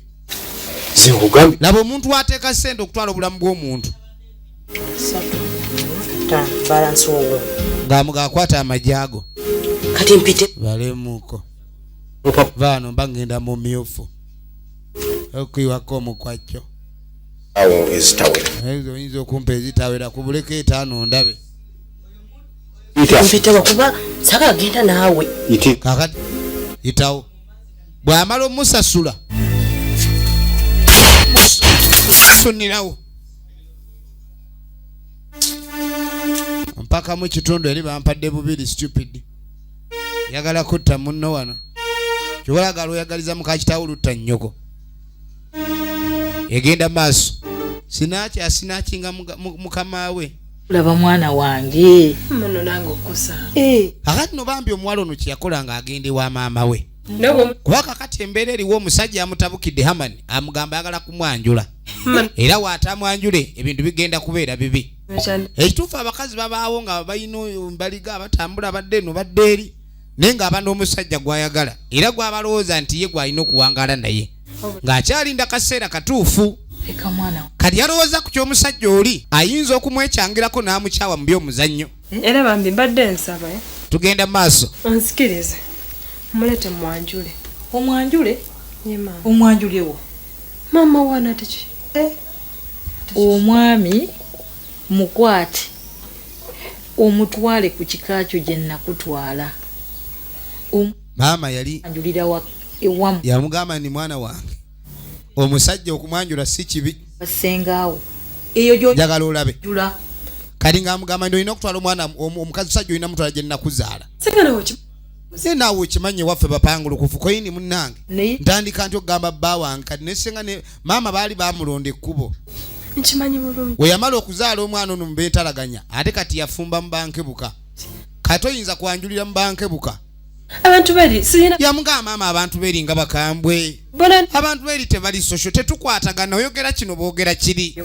zinkugambye laba omuntu wateeka sente okutwala obulamu bw'omuntu balansi wowo ng'amuga akwata amajja ago kati mpite balemuko vaano mba ngenda mu myufu okwiwako omukwajjo awo ezitawera ezo oyinza okumpa ezitawera kubuleko 5 ndabe mpite wakuba saka agenda naawe kakati itawo bw'amala omusasula sunirawo mpaka mu kitundu eri bampadde bubiri stupid yagala kutta munno wano kiwalagala oyagaliza mukakitawo lutta nnyoko egenda maaso sinakya asinaakinga mukama we laba mwana wange muno nange okusa akati no bambi omuwala ono kyeyakola ng'agenda ewa maama we kuba kakati embeera eriwo omusajja amutabukidde Hamani amugamba ayagala kumwanjula era waatamwanjule ebintu bigenda kubeera bibi ekituufu abakazi babaawo nga balina mbaliga abatambula badde eno badde eri naye ng'aba n'omusajja gw'ayagala era gw'abalowooza nti ye gw'alina okuwangaala naye ng'akyalinda kaseera katuufu kati yalowooza ku ky'omusajja oli ayinza okumwekyangirako n'amukyawa mu by'omuzannyo era bambi mbadde nsaba tugenda maaso onsikirize mulete mwanjule omwanjule ye mama omwanjulewo mama wana tiki omwami mukwate omutwale ku kikakyo gye nakutwala maama yali anjulira ewamu yamugamba ni mwana wange omusajja okumwanjula si kibi basengaawo eyo njagala olabe jula kati ng'amugamba nti olina okutwala omwana omukazi sajja olina mutwala gye nnakuzaala naye naawe okimanye waffe bapangulukufu koyini munnange ntandika nti okugamba bba wange kati nesenga ne maama baali bamulonda ekkubo nkimanyi bulungi we yamala okuzaala omwana ono mu bentalaganya ate kati yafumba mu bankebuka kati oyinza kwanjulira mu bankebuka abantu beri sirina yamugamba maama abantu beri nga bakambwe abantu beri tebali sosho tetukwatagana oyogera kino boogera kiri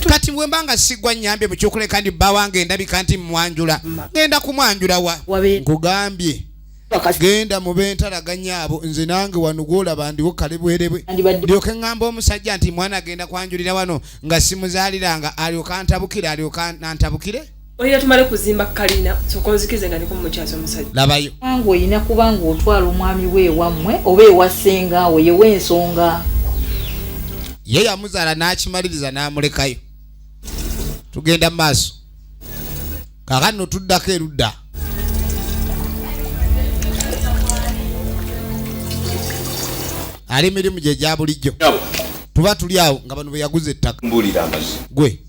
kati bwe mbanga sigwa nnyambye mu kyokuleka ndi bba wange ndabika nti mwanjula genda kumwanjula wa nkugambye genda mu bentalaganya abo nze nange wano gwolaba ndiwo kale bwerebwe ndyoke ŋŋamba omusajja nti mwana agenda kwanjulira wano nga simuzaaliranga alyoka antabukire alyoka nantabukire oyina tumale kuzimba kalina sokonzikize nga ndiko mumukyaso omusajja labayo wange oyina kubanga otwala omwami we ewammwe oba ewasengaawo yewe ensonga ye yamuzaala n'akimaliriza n'amulekayo tugenda mu maaso kakano tuddako erudda ali emirimu gye gya bulijjo tuba tuli awo nga bano be yaguza ettaka gwe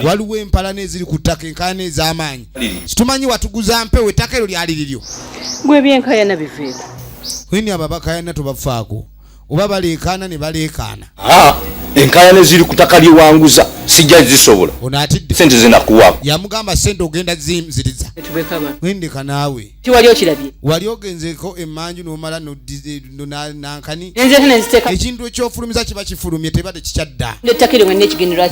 waliwo empalana eziri ku ttaka enkaayana ez'amaanyi situmanyi watuguza mpewo ettaka eryo lyali liryo gwe ebyenkayana biveeko wini abo abakayana tobafaako oba baleekaana ne baleekaana enkayana eziri ku ttaka lyewanguza sijja zisobola ono atidde sente zenakuwaako yamugamba sente ogenda zimziriza wendeka naawe tiwali okirabye wali ogenzeko emmanju n'omala nankani ekintu ekyofulumiza kiba kifulumye teba tekikyadda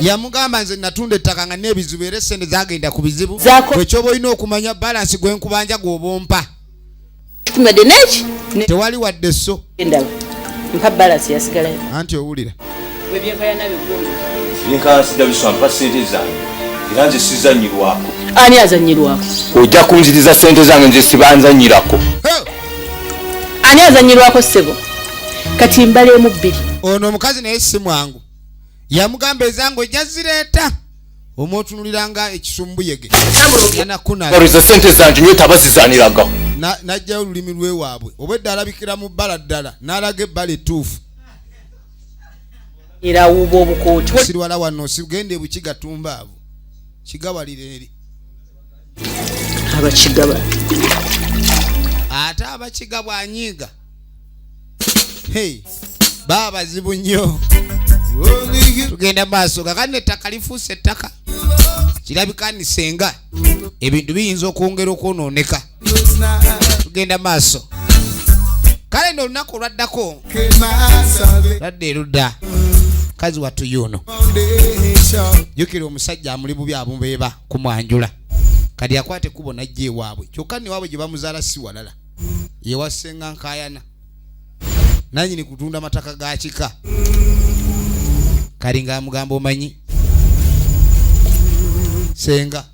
yamugamba nze natunda ettaka nga n'ebizibu era essente zagenda ku bizibu ekyoba olina okumanya balansi gwenkubanja gw'obompa tewali wadde so anti owulira byenkayana sidda biswampa sente zange era nze sizanyirwako ani azanyirwako ojja kunziriza sente zange nze sibanzanyirako ani azanyirwako ssebo kati mbaleemu bbiri ono omukazi naye si mwangu yamugamba ezange ojja zireeta omwotunuliranga ekisumbuyege oriza sente zange nyo tabazizaniragaho najjayo olulimi lwewaabwe obwedda alabikira mu bbala ddala n'alaga ebbala ettuufu era wuuba obukooti sirwala wano sigende bukiga tumbaavu kigawalire eri abakigaba ate abakiga bwanyiiga baba bazibu nnyo tugenda maaso kakati ettaka lifuuse ettaka kirabika nisenga ebintu biyinza okwongera okwonooneka tugenda maaso kale ndo olunaku olwaddako ladde erudda kazi wattu yuno jukira omusajja amuli bubi amubeeba kumwanjula kati akwate kubo najja ewaabwe kyokka newaabwe gye bamuzaala si walala yewasenga nkayana nanyini kutunda amataka ga kika kali ngaamugamba omanyi senga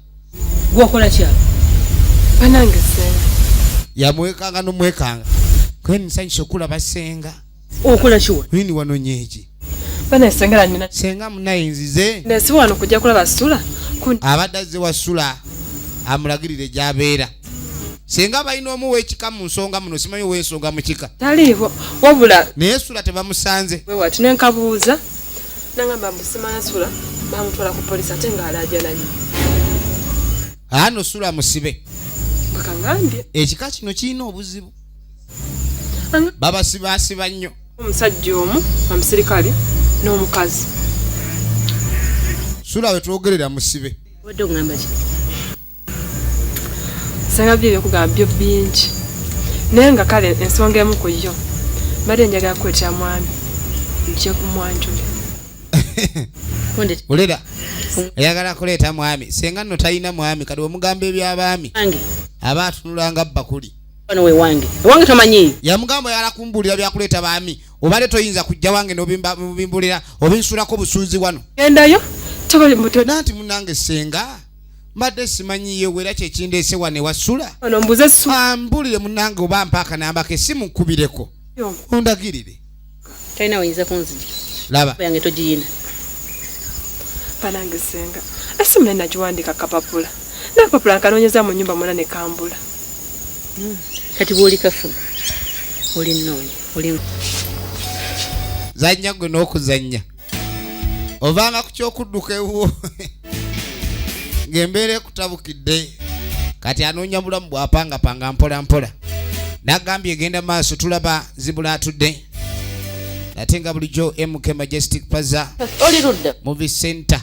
gwakola kyalo banange senga yamwekanga nomwekanga kweni nsanyusa okulaba senga okola kiwa wini wanonyeeki bana senga nina senga munayinzize nesi wano kujja kulaba sula abadde azze wasula amulagirire gy'abeera senga balina omuwa ekika mu nsonga muno simanyi ow'ensonga mu kika taliiwo wabula naye sula tebamusanze wewati nenkabuuza nangamba mbusimana sula bamutwala ku polisi ate ng'alaajana nnyo ano sula musibe bakangambye ekika kino kirina obuzibu babasibaasiba nnyo omusajja omu omusirikale n'omukazi sula we twogerera musibe wadde ogamba ki senga byo ebyokugamba byo bingi naye nga kale ensonga emu ku yo mbadde njagala kwetya mwami nje kumwanjula ulera ayagala kuleeta mwami senga nno talina mwami kati omugamba ebyabaami aba atunulanga bakuli wano wewange ewange tomanyi yamugamba yala kumbuulira byakuleeta baami obale toyinza kujja wange nobimbulira obinsulako busuuzi wano gendayo nanti munange senga mbadde simanyiye wera kyekindeese wano ewasula ambulire munange oba mpaaka nambako esimu nkubireko ondagirire talina weyinza kunzija laba yange togiyina banange senga esimu naye nagiwandika kapapula nakapapula nkanoonyeza mu nyumba mwona ne kambula kati bwoli kafuna oli nnoonya oli zanya gwe n'okuzanya ovanga ku kyokudduka ewuwo ng'embeera ekutabukidde kati anoonya bulamu bw'apangapanga mpola mpola n'agambye egenda maaso tulaba zibula atudde ate nga bulijjo MK Majestic Plaza oli ludda Movie Center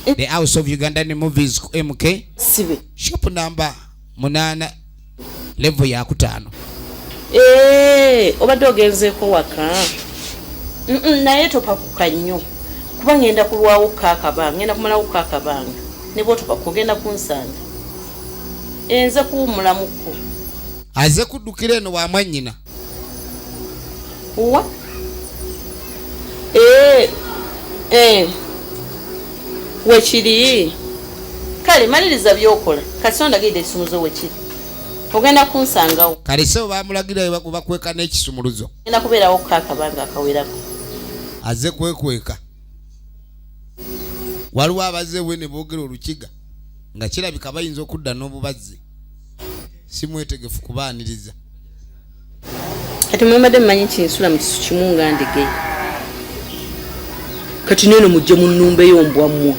the House of Ugandan Movies MK sibe shop number 8 level ya 5 obadde ogenzeeko waka naye topakuka nnyo kuba ngenda kulwawo kakabanga ngenda kumalawo kakabanga ne bwotopakuka ogenda kunsanga enze kuwumulamuko aze kuddukira eno wa mwannyina wa wekiri kale maliriza byokola kati ondagidde ekisumuzo wekiri ogenda kunsangawo kale sebo bamulagira bakweka n'ekisumuluzo ngenda kubeerawo kakabanga akawerako aze kwekweka waliwo abazeewe ne boogera olukiga nga kirabika bayinza okudda n'obubazzi si mwetegefu kubaaniriza kati mwembadde mumanyi kinsula mu kisu kimu nga ndigeye kati neeno mujje mu nnumba ey'ombwammwe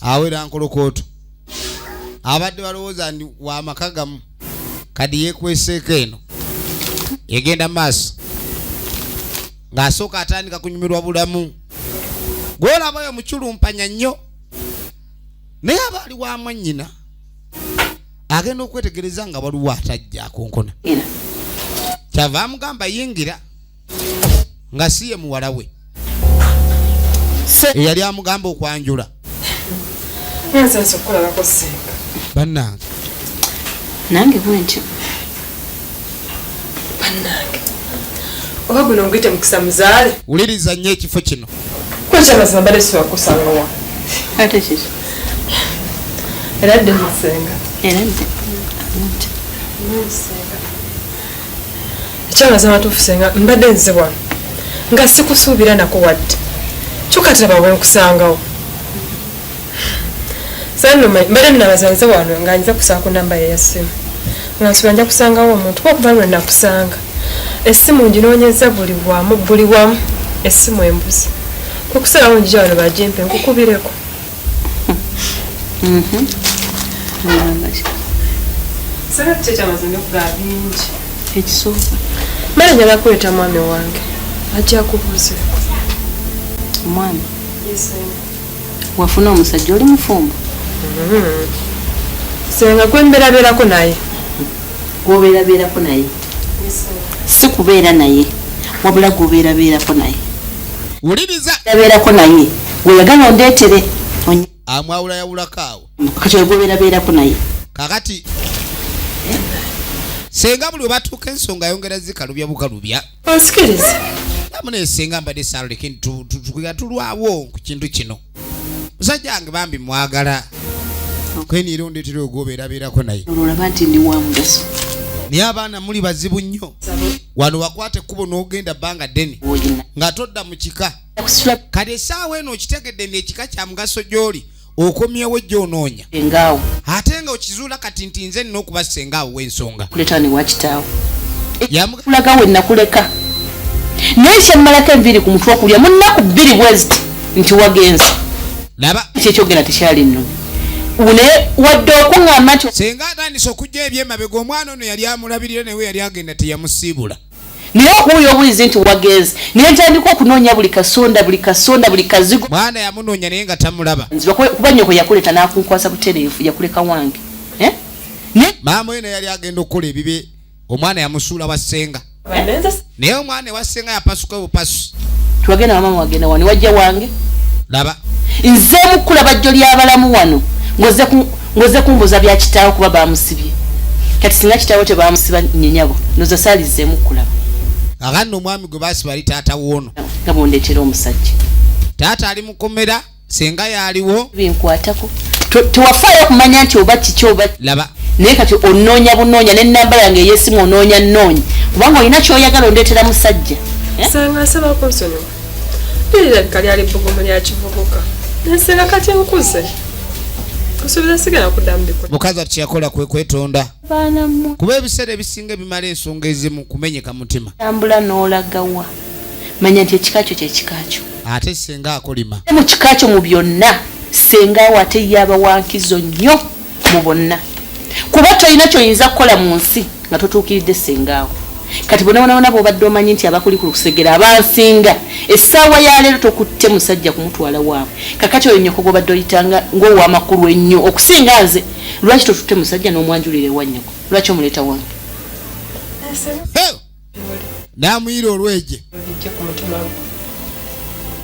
awera nkolokooto abadde balowooza ndi wa maka gamu kadi yeekweseeko eno egenda maaso ng'asooka atandika kunyumirwa bulamu gw'olabayo muculumpanya nnyo naye aba ali wa mwannyina agenda okwetegereza nga waliwo atajja akonkona kyava amugamba yingira nga si ye muwala we eyali amugamba okwanjula bannange nange bwentyo bannange oba guno nguyite mukisa muzaale wuliriza nnyo ekifo kino kwekyamazima mbadde sibakusangawa ate kiki era dde musenga ekyamazima tufusenga mbadde nze wano nga sikusuubira nako wadde kyokataba bwe nkusangawo sanoma mbadde nnabaza nze wano nga nza kusanga ku namba ye ya ssimu nga nsuubira nja kusangawo omuntu kuba okuva lwe nakusanga essimu nginoonyeza buli wamu essimu embuzi kwekusalawo njija wano bajimpe nkukubireko sanga kiki ekyamazima okugaa bingi ekisooka mala njala kuleeta mwami wange ajja kubuuzeko omwami wafuna omusajja oli mufumbo senga gwemberabeerako naye gwobeerabeerako naye si kubeera naye wabula gwobeerabeerako naye wuliriza abeerako naye gweyagala ondeetere amwawula yawulako awo kati gwobeerabeerako naye kakati senga buli webatuuka ensonga yongera zikalubya bukalubya onsikiriza namune senga mbadde saaleke tulwawo ku kintu kino musajja wange bambi mwagala kweniira ondeetera ogwobeerabeerako naye olaba nti ndi wa mugaso naye abaana muli bazibu nnyo wano wakwata ekkubo n'ogenda bbanga ddene nga todda mu kika kati essaawa eno okitegedde n'ekika kya mugaso gy'oli okomyewo gy'onoonya engaawo ate nga okizuula kati nti nze nina okuba sengaawo w'ensonga kuleeta ne wakitaawo kulaga we nakuleka naye kyammalako enviiri ku mutwe okulya mu nnaku 2 bweziti nti wagenza laba kyekyogera tekyali nno naye wadde okuŋŋamba nti senga atandise okujja ebyemabega omwana ono yali amulabirira naye yali agenda teyamusiibula naye okuwuya obulizi nti wagenza naye ntandika okunoonya buli kasonda buli kazigo mwana yamunoonya naye nga tamulaba kuba nnyoko yakuleeta n'akunkwasa butereefu yakuleka wange maama we naye yali agenda okukola ebibe omwana yamusuula wa ssenga naye omwana ewa ssenga yapasuka bupasu twagenda wamama wagenda wano wajja wange laba nzeemu kulaba jjo ly'abalamu wano ngoze kumbuuza bya kitaawo kuba bamusibye kati singa kitaawo tebamusiba nyenyabo noza saalizeemu kulaba aganna omwami gwe baasiba ali taata woono nga bondeetera omusajja taata ali mukomera senga yaaliwo binkwatako tewafaayo okumanya nti oba kiki oba laba naye kati onoonya bunoonya n'ennamba yange ey'essimu onoonya nnoonya kubanga olina kyoyagala ondeetera musajja sanga asaba kunsonyiwa lirabika lyali bbugumu lya kivubuka nasenga kati nkuze kusubiza sigala kuddamu bikola mukazi ati kyeyakola kwe kwetonda baana mmwe kuba ebiseera ebisinga bimala ensonga ezimu kumenyeka mutima tambula n'olagawa manya nti ekika kyo kyekikakyo ate senga akolima mu kika kyo mu byonna senga awo ate yaba wankizo nnyo mu bonna kuba tolina kyoyinza kukola mu nsi nga totuukiridde sengaawo kati bonabonabona bwobadde omanyi nti abakuli ku lusegera abansinga essaawa ya leero tokutte musajja kumutwala waabwe kakati oyo nnyoko gwobadde oyitanga ng'ow'amakulu ennyo okusinga nze lwaki totutte musajja n'omwanjulira ewa nnyoko lwaki omuleeta wange n'amuyira olweje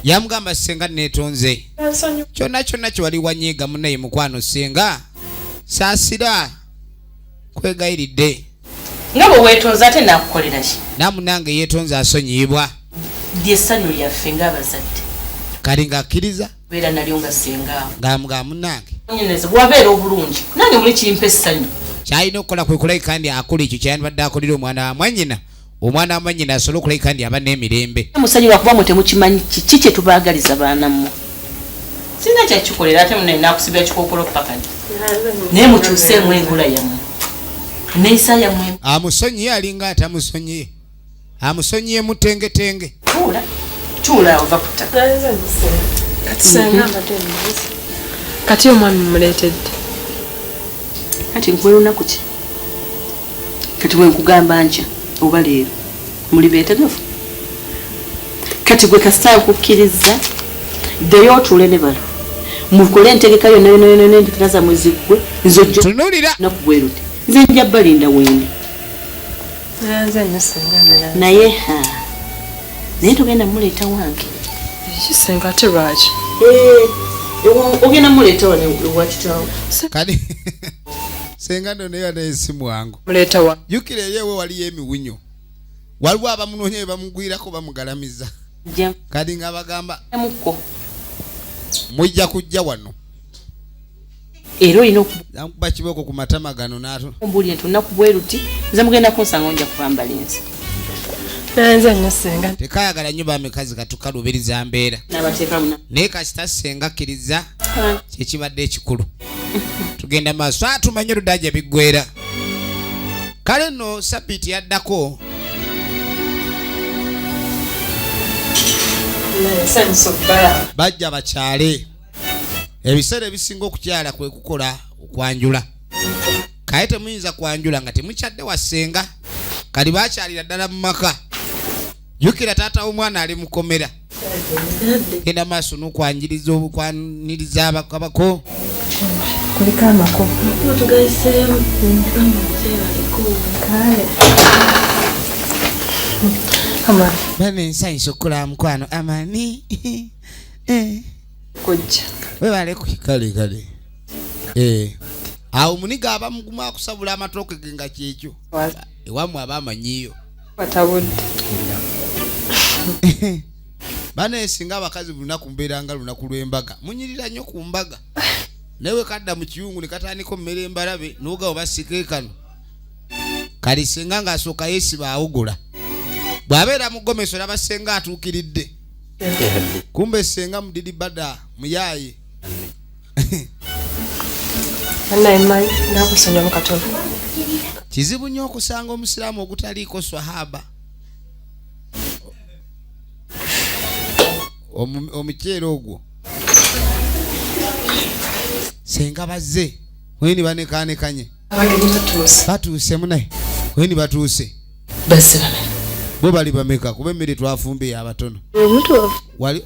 yamugamba senga neetonze kyonna kyonna kyewali wanyiigamu naye mukwano senga saasira kwegayiridde nga bwe weetonze ate naakukolera ki namunange yeetonze asonyiyibwa lyessanyu lyaffe ng'abazadde kali ng'akkiriza beera nalyo nga sengaawo ng'amugamba munange nyineze bwabeera obulungi nange muli kimpa essanyu kyalina okukola kwe kulayika ndi akola ekyo kyayandibadde akolera omwana wa mwannyina omwana wa mwannyina asobole okulayika ndi aba n'emirembe musajja lwakuba mwe temukimanyi kiki kye tubaagaliza baana mmwe sina kyakikolera ate munaye naakusibira kikookolo pakadi naye mukyuseemu engula yammwe neeyisa yammwe amusonyiye alinga atamusonyiye amusonyiye mutengetenge tuula ova ku ttaka kati omwami mumuleetedde kati nkuwe lunaku ki kati bwe nkugamba nkya oba leero muli beetegefu kati gwe kasita nkukkiriza ddeyo otuule ne balo mukole entegeka yonna n'entegeka zammwe ziggwe nzojja tunulira nakugweruti nze nja balinda wende naye naye togenda muleeta wange kisenga ate lwaki ogenda muleeta wakitaawo kale senga ndoneyo naye esimu wangu muleeta wa jukira eri ewe waliyo emiwunyo waliwo abamunoonya bamugwirako bamugalamiza kadi nga bagamba mukko mujja kujja wano era olina okuba kibooko ku matama gano mbuli nti olunaku bwe ruti nze mugenda kunsanga onja kubamba lenzi nanze nnyo senga tekayagala nnyo bamekazi katukalubiriza mbeera naye kasita senga kkiriza kyekibadde ekikulu tugenda maaso tumanye oludajja biggwera kale nno sabiiti yaddako bajja bakyale ebiseera ebisinga okukyala kwe kukola okwanjula kaye temuyinza kwanjula nga temukyadde wasenga kali bakyalira ddala mu maka jukira taata w'omwana ali mukomera genda maaso n'okwanjiriza obukwaniriza abakabako kuliko amako tugayiseemu bane ensanyusa okukola mukwano amani kujja webale kale awo muniga aba mugumu akusabula amatooke ge nga kyekyo ewammwe aba amanyiyo watabudde bane singa abakazi lunaku mbeera nga lunaku lw'embaga munyirira nnyo ku mbaga naye kadda mu kiyungu ne katandika mmere embalabe n'ogawo basike kano kali singa ng'asooka yeesiba awugula bw'abeera mugomeso n'abasenga atuukiridde kumbe senga mudidi bada muyaye anayimanyi nakusonya mu katono kizibu nnyo okusanga omusiraamu ogutaliiko swahaba omuceera ogwo senga bazze weni banekanekanye batuuse munaye weni batuuse bo bali bameka kuba emmere twafumbe yabatono wali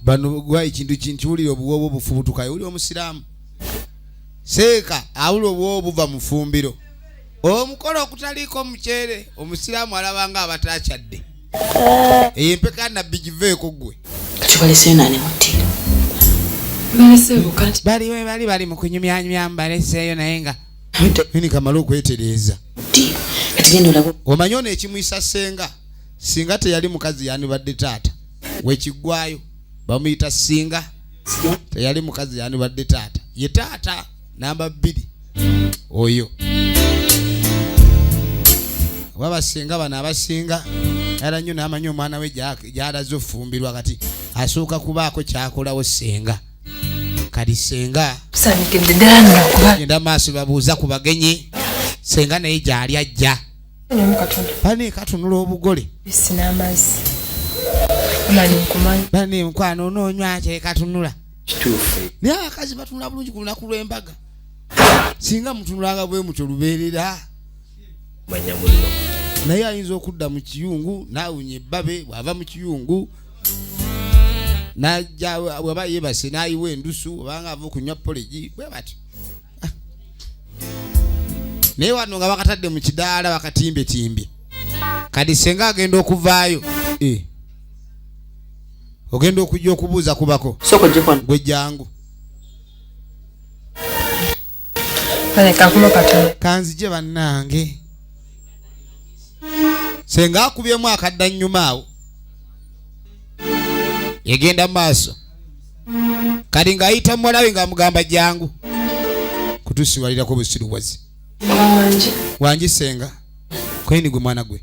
bano gwa ekintu kinkiwulira obuwoobo obufubutukayo uli omusiraamu seeka awuli obuwoobo buva mu fumbiro omukolo okutaliiko muceere omusiraamu alabanga abatakyadde eyo empeka nabbi giveeko gwe bali mu kunyumyanyumyamu baleseeyo naye nga ini kamala okwetereeza omanyi ono ekimuyisa senga singa teyali mukazi yandibadde taata wekiggwayo bamuyita singa teyali mukazi yandibadde taata ye taata namba 2 oyo wabasinga bano abasinga era nnyo n'amanyi omwana we gy'alaze ofumbirwa kati asooka kubaako kyakolawo senga kati senga tusanyikidde ddala nno kuba genda maaso babuuza ku bagenyi senga naye gyali ajja bane katunula obugole bisi n'amazzi amani nkumanyi bane nkwano onoonywa kyekatunula naye abakazi batunula bulungi ku lunaku lw'embaga singa mutunulanga bwe mutyo lubeerera manya muno naye ayinza okudda mu kiyungu naawunya ebbabe bw'ava mu kiyungu najja bw'aba yeebase n'ayiwa endusu obanga ava okunywa polegi bwe batyo naye wano nga bakatadde mu kidaala bakatimbyetimbye kati senga agenda okuvaayo ogenda okujja okubuuza kubako gwe jangu kanzije bannange senga akubyemu akadda nnyuma awo yegenda maaso kati ng'ayita muwalawe ng'amugamba jangu kutusiwalirako busiruwazi wangi senga kweni gwe mwana gwe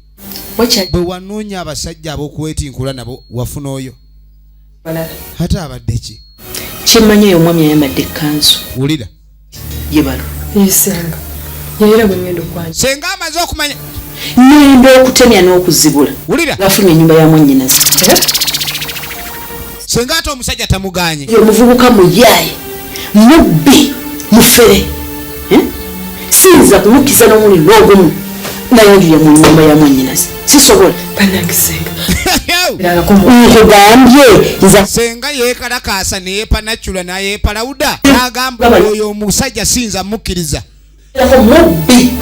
bwe wanoonya abasajja ab'okuwetinkula nabo wafuna oyo ate abadde ki kyemmanyi eyo omwami ayambadde ekkanzu wulira yebalo senga yera bwe ngenda okwanja senga amaze okumanya ngenda okutemya n'okuzibula wulira ngafulumya ennyumba ya mwannyinaze senga ate omusajja tamuganye omuvubuka muyaaye mubbi mufere siyinza kumukkiza n'omuli n'ogumu nayanjulya mu nnyumba ya mwannyinaze sisobola banangisenga nkugambye senga yeekalakaasa neyeepanacula nayeepalawuda n'agamba oyo omusajja siyinza mukkiriza mubbi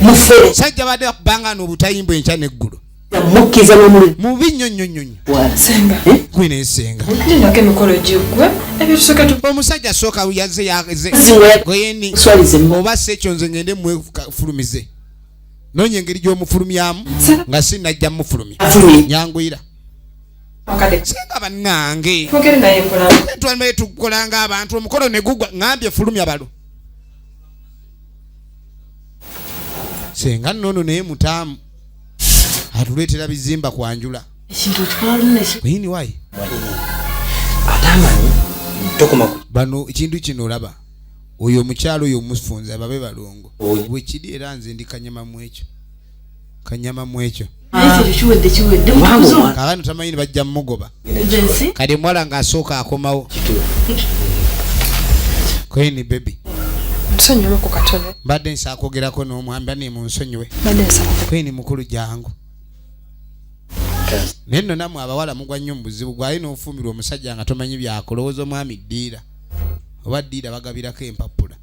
mufere sajja badde bakubanga n'obutayimba enkya n'eggulu mukkiza n'omuli mubi nnyo nnyo nnyo senga kwina ensenga ndinako emikolo giggwe ebitusoke omusajja sooka yazze yageze gweyeni oba si ekyo nze ngende mwefulumize noonya engeri gy'omufulumyamu nga sinajja mufulumya nyanguyira senga bannange twambaye tukolanga abantu omukolo ne gugwa ngambye fulumya balo senga nnono naye mutaamu atuleetera bizimba kwanjula kwini wayi atamanyi tokoma bano ekintu kino olaba oyo omukyalo oyo omufunza babe balongo bwekiri era nze ndi kanyama mu ekyo kabantu tamanyi ne bajja mugoba kati omuwala ng'asooka akomawo kwini bebi nsonyiweko katono mbadde nsaakogerako n'omwamba ne mu nsonyiwe kwini mukulu jangu naye nno nammwe abawala mugwa nnyo mu buzibu gwali n'ofumbirwa omusajja nga tomanyi byakolowooza omwami ddiira oba ddiira bagabirako empapula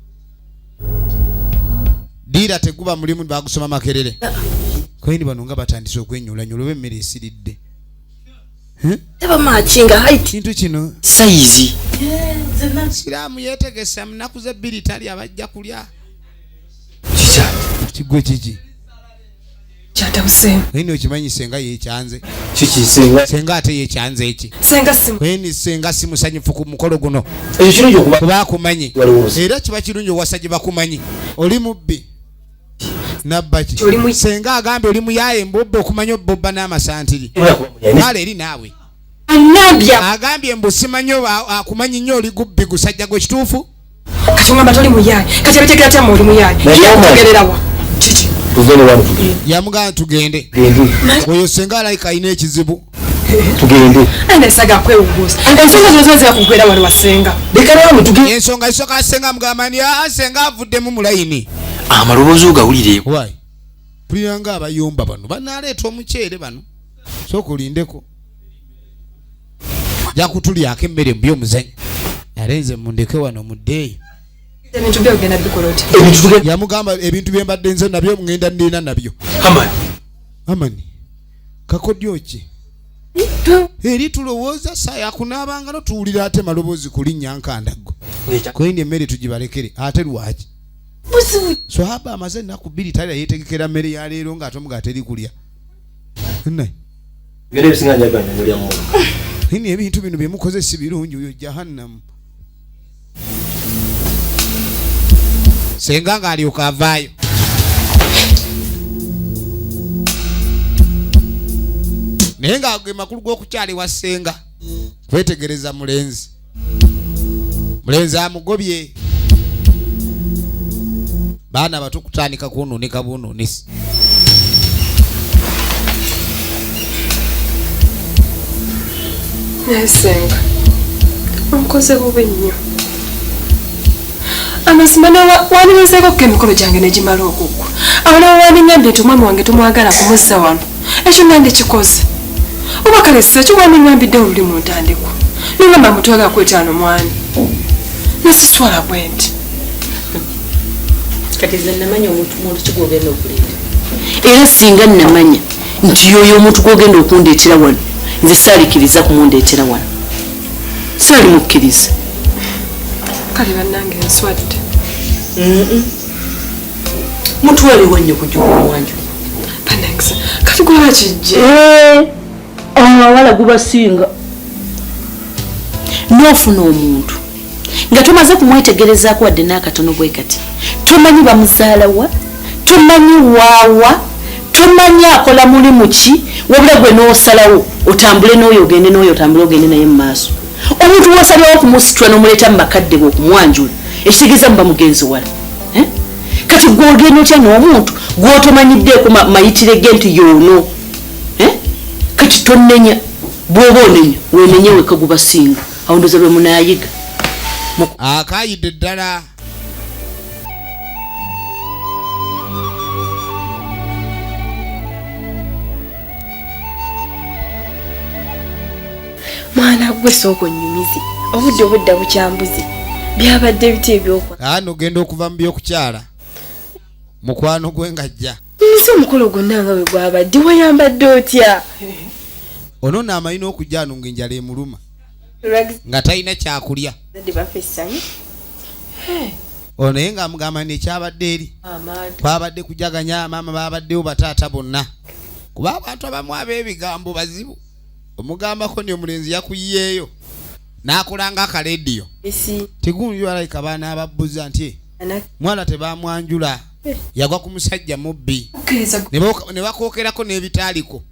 ddiira teguba mulimu bagusoma makerere kwini bano nga batandise okwenyulanyola oba emmere esiridde kintu kino sayizi siraamu yeetegesa munaku ze bbiri tali abajja kulya kigwe kiki kyatabusenga kwini okimanyi senga yekyanze kikisenga senga ate yekyanze eki senga simu kwini senga simusanyufu ku mukolo guno ekyo kirungi okuba kuba akumanyi era kiba kirungi owasajja bakumanyi oli mubbi nabbaki senga agambye oli muyaye embobba okumanya obbobba n'amasantiri kale eri naawe agambye mbu simanyi akumanyi nnyo oli gubbi gusajja gwe kituufu kati ongamba toli muyaye kati abitegera tyama oli muyaye yakutegererawa kiki tugende wano tugende yamugamba tugende oyo senga alayika alina ekizibu tugende endesaga kwewugusa ensonga zino zona zirakuggwera wano wasenga lekanawe tugende ensonga isooka senga amugamba ni senga avuddemu mu layini amaloboozi ogawulire wayi puliranga abayumba bano banaaleeta omuceere bano sooka olindeko jakutulyako emmere mbi omuzanyo ate nze mundeke wano muddeeyo ebintu byogenda bikola oti yamugamba ebintu bye mbadde nze nabyo ngenda nina nabyo amani kakodyo ki eri tulowooza saa yakunaabangalo tuwulira ate maloboozi kulinnya nkandaggo kwini emmere tugibalekere ate lwaki swahaba amaze ennaku bbiri talya yeetegekera mmere ya leero ng'ate omuga teri kulya ini ebintu bino byemukoze si birungi oyo jahannamu senga ng'alyoka avaayo naye ng'ago makulu g'okukyali wa senga kwetegereza mulenzi amugobye baana bato kutandika kununika bununisi Nasenga onkoze bubi nnyo amazima waniwezeeko ko emikolo gyange negimala okugwa abalawo waniŋambye nti omwami wange tumwagala kumuzza wano ekyo nande kikoze oba kale sekyo waniŋambidde oluli mu ntandikwa ningamba mutwagala kwetaano mwani nesiswala bwe nti kati nze namanya omuntu kigogenda okuleeta era singa namanya nti yoyo omuntu gwogenda okundeetera wano nze saalikiriza kumundeetera wano saali mukkiriza kale bannange nswadde mutwaliwo nnyo kujukumwanju panekisa kati gwaba kijje abawala gubasinga n'ofuna omuntu nga tomaze kumwetegerezaako wadde n'akatono bwe kati tomanyi bamuzaalawa tomanyi waawa tomanyi akola mulimu ki wabula gwe n'osalawo otambule n'oyo ogende n'oyo otambule ogende naye mu maaso omuntu wosalirawo okumusitula n'omuleeta mu bakadde bwe okumwanjula ekitegeeza muba mugenzi wala kati gwogenda otya n'omuntu gw'otomanyiddeeko mayitire ge nti yoono kati tonnenya bw'oba onenya wenenye weka gubasinga awo ndoza lwe munaayiga akayidde ddala mwana gwe sooka onnyumize obudde obudda bukyambuzi byabadde biti ebyokola ogenda okuva mu byokukyala mukwano gwe ngajja nsi omukolo gwonna nga bwe gwabadde wayambadde otya ono n'amalina okujja ano ng'enjala emuluma nga talina kyakulya ono naye ng'amugamba nekyabadde eri twabadde kujaganya maama babaddewo bataata bonna kuba abantu abamu ab'ebigambo bazibu omugambako ni omulenzi yakuyiyeeyo n'akolanga akalediyo tigunjwalayika baana ababbuza nti mwana tebamwanjula yagwa ku musajja mubbi ne bakookerako n'ebitaaliko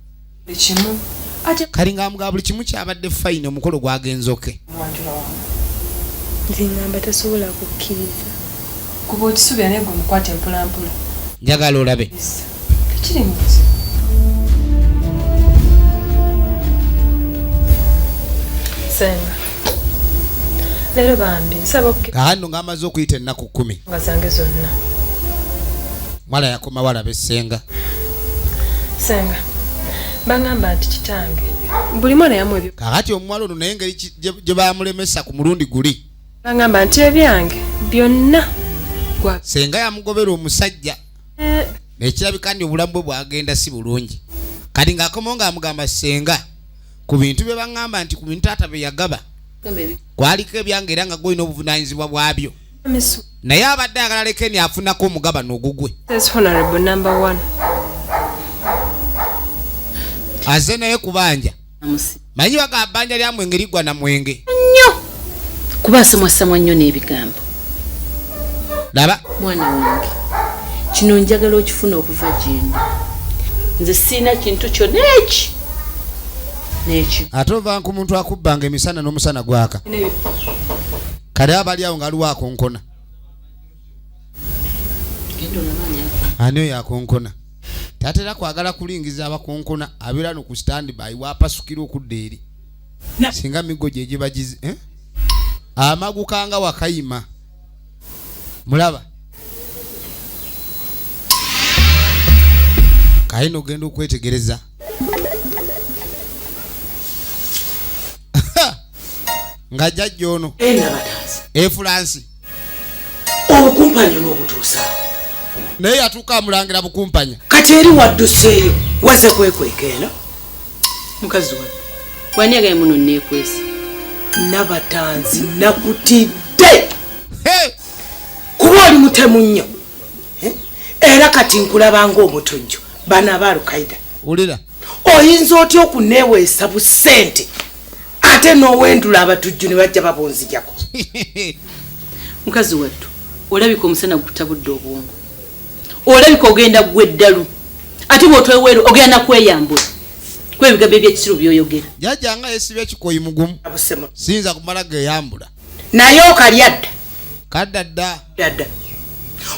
kali ng'amugamba buli kimu kyabadde fayini omukolo gwagenzoke nzingamba tasobola kukkiriza kuba okisuubira naye gwe mukwate mpolampola njagala olabe tekiri muzi senga leero bambi nsaba kahano ng'amaze okuyita ennaku 10 nga zange zonna mwala yakoma walaba essenga senga bangamba nti kitange buli mwana yamu ebyo kakati omuwala ono naye engeri gye bamulemesa ku mulundi guli bangamba nti ebyange byonna senga yamugobera omusajja nekirabika nti obulamu bwe bwagenda si bulungi kati ng'akomawo ng'amugamba senga ku bintu bye baŋŋamba nti ku bintu taata bye yagaba kwaliko ebyange era nga gwolina obuvunaanyizibwa bwabyo naye abadde agala lekeni afunako omugabano ogugwe aze naye kubanja manyi bagamba bbanja lya mwenge liggwa na mwenge nnyo kuba asamwasamwa nnyo n'ebigambo laba mwana wange kino njagala okifuna okuva gyendi nze siina kintu kyonna eki n'ekyo ate ova ku muntu akubbanga emisana n'omusana gwaka kale abali awo ng'aliwo akonkona ani oyo akonkona tatera kwagala kulingiza abakonkona abeera no ku standby wapasukira okudda eri singa migo gye gibagize amagukanga wakayima mulaba kayina ogenda okwetegereza nga jjajja ono efulansi obukumpanya n'obutuusaawo naye yatuuka amulangira bukumpanya kati eri wadduseeyo waze kwekweka eno mukazi wa waniagaye muno neekwesa nabatanzi nakutidde kuba oli mutemu nnyo era kati nkulabanga omutujju bana abalukaida ulira oyinza otya okuneeweesa busente ate n'owendula abatujju ne bajja babunzijako mukazi wattu olabika omusana gutabudde obwongo olabika ogenda gwe eddalu ate bw'otweweero ogenda kweyambula ebigambo ebyekisiru byoyogera. Jajja nga yesibye ekikoyi mugumu. Abusema. Siyinza kumala geyambula. naye okalyadda Kadda.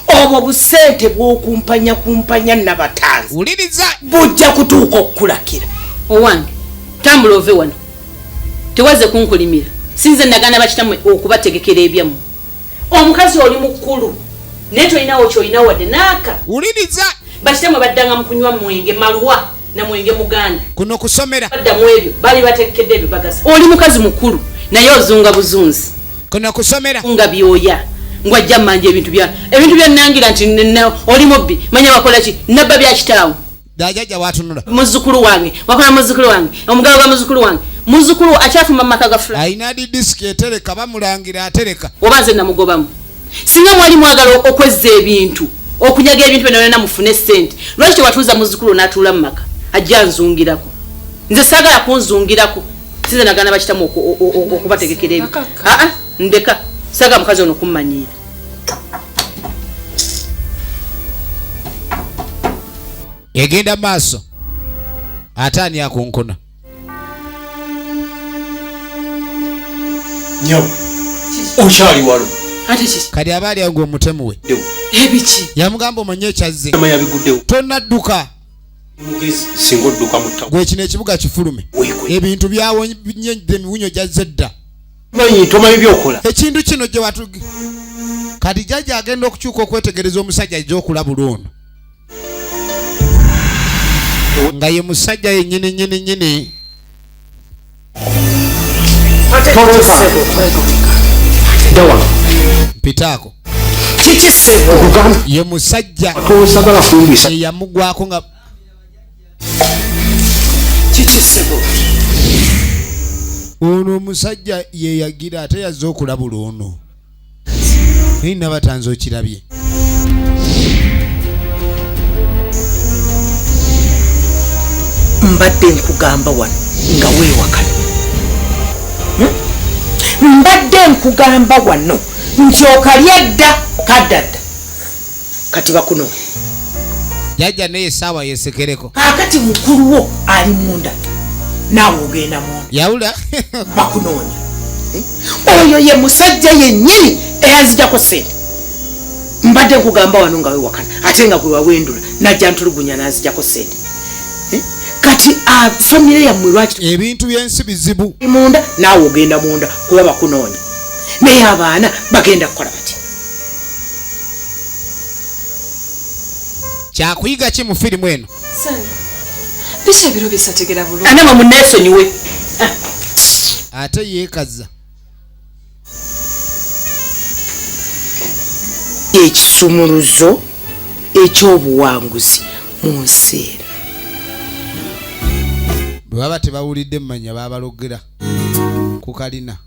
obwo busente bw'okumpanya nabatanzi Wuliriza. bujja kutuuka okukulakira. Owange tambula ove wano tewaze kunkulimira sinze nagana bakitamwe okubategekera ebyamu. Omukazi oli mukulu naye tolinawo kyolina wadde naaka. Wuliriza. Bakitamwe baddanga mu kunywa mwenge malwa na mwenge muganda. Kuno kusomera. Baddamu ebyo bali bategekedde ebyo bagasa. Oli mukazi mukulu naye ozunga buzunzi. Kuno kusomera. Nga byoya ngwajja manje ebintu bya nangira nti oli mubbi manya bakola ki nabba bya kitaawo. Dajja watunula. Muzukulu wange wakola muzukulu wange omugabo gwa muzukulu wange muzukulu akyafuma maka gafula. Aina di disk etereka bamulangira atereka. Obanze namugobamu. Singa mwali mwagala okwezza ebintu okunyaga ebintu bino na mufune sente. Lwaki watuuza muzukulu n'atuula mu maka ajja nzungirako. Nze sagala kunzungirako. Sinze nagana bakitamu okubategekera ebyo. Ndeka saga mukazi ono kummanyira. Egenda maaso. Atani akunkuna. Nyo. Okyali walo. Ate kiki? Kali abali agwo mutemu we. Ebiki? Yamugamba omanye ekyazze. Amaya biguddewo. Tonnadduka. Mugezi singo dduka mutawo. Gwe kino ekibuga kifulume. Ebintu byawonyedde miwunyo gyazedda. Manyi tomanyi byokola. Ekintu kino gye watu kati jajja agenda okukyuka okwetegereza omusajja ajja okulabula ono. Nga ye musajja yennyini. Mpitaako. Kiki ssebo? Ye musajja tosagala kumbisa. Yamugwako nga Kiki ssebo? ono omusajja ye yagira ate yazze okulabula ono. Nina batanze okirabye. Mbadde nkugamba wano nga weewakana. Mbadde nkugamba wano nti okalyadda kaddadda. Kati bakuno. Jajja naye essaawa yesekereko. Kaakati mukulu wo ali munda. Naawe ogenda munda. Yawula. Bakunoonya. Oyo ye musajja yennyini eyanzijjako ssente. Mbadde nkugamba wano nga weewakana ate nga gwe wawendula najja ntulugunya n'anzijjako ssente. Kati famire yammwe lwaki ebintu byensi bizibu munda naawe ogenda munda kuba bakunoonya naye abaana bagenda kukola bati. Kyakuyiga ki mu firimu eno? Biki ebiro bisategera bulungi? Anama munneesonyiwe. Ate yeekaza. Ekisumuluzo eky'obuwanguzi mu nseera. Bwe baba tebawulidde mmanya baabalogera ku kalina.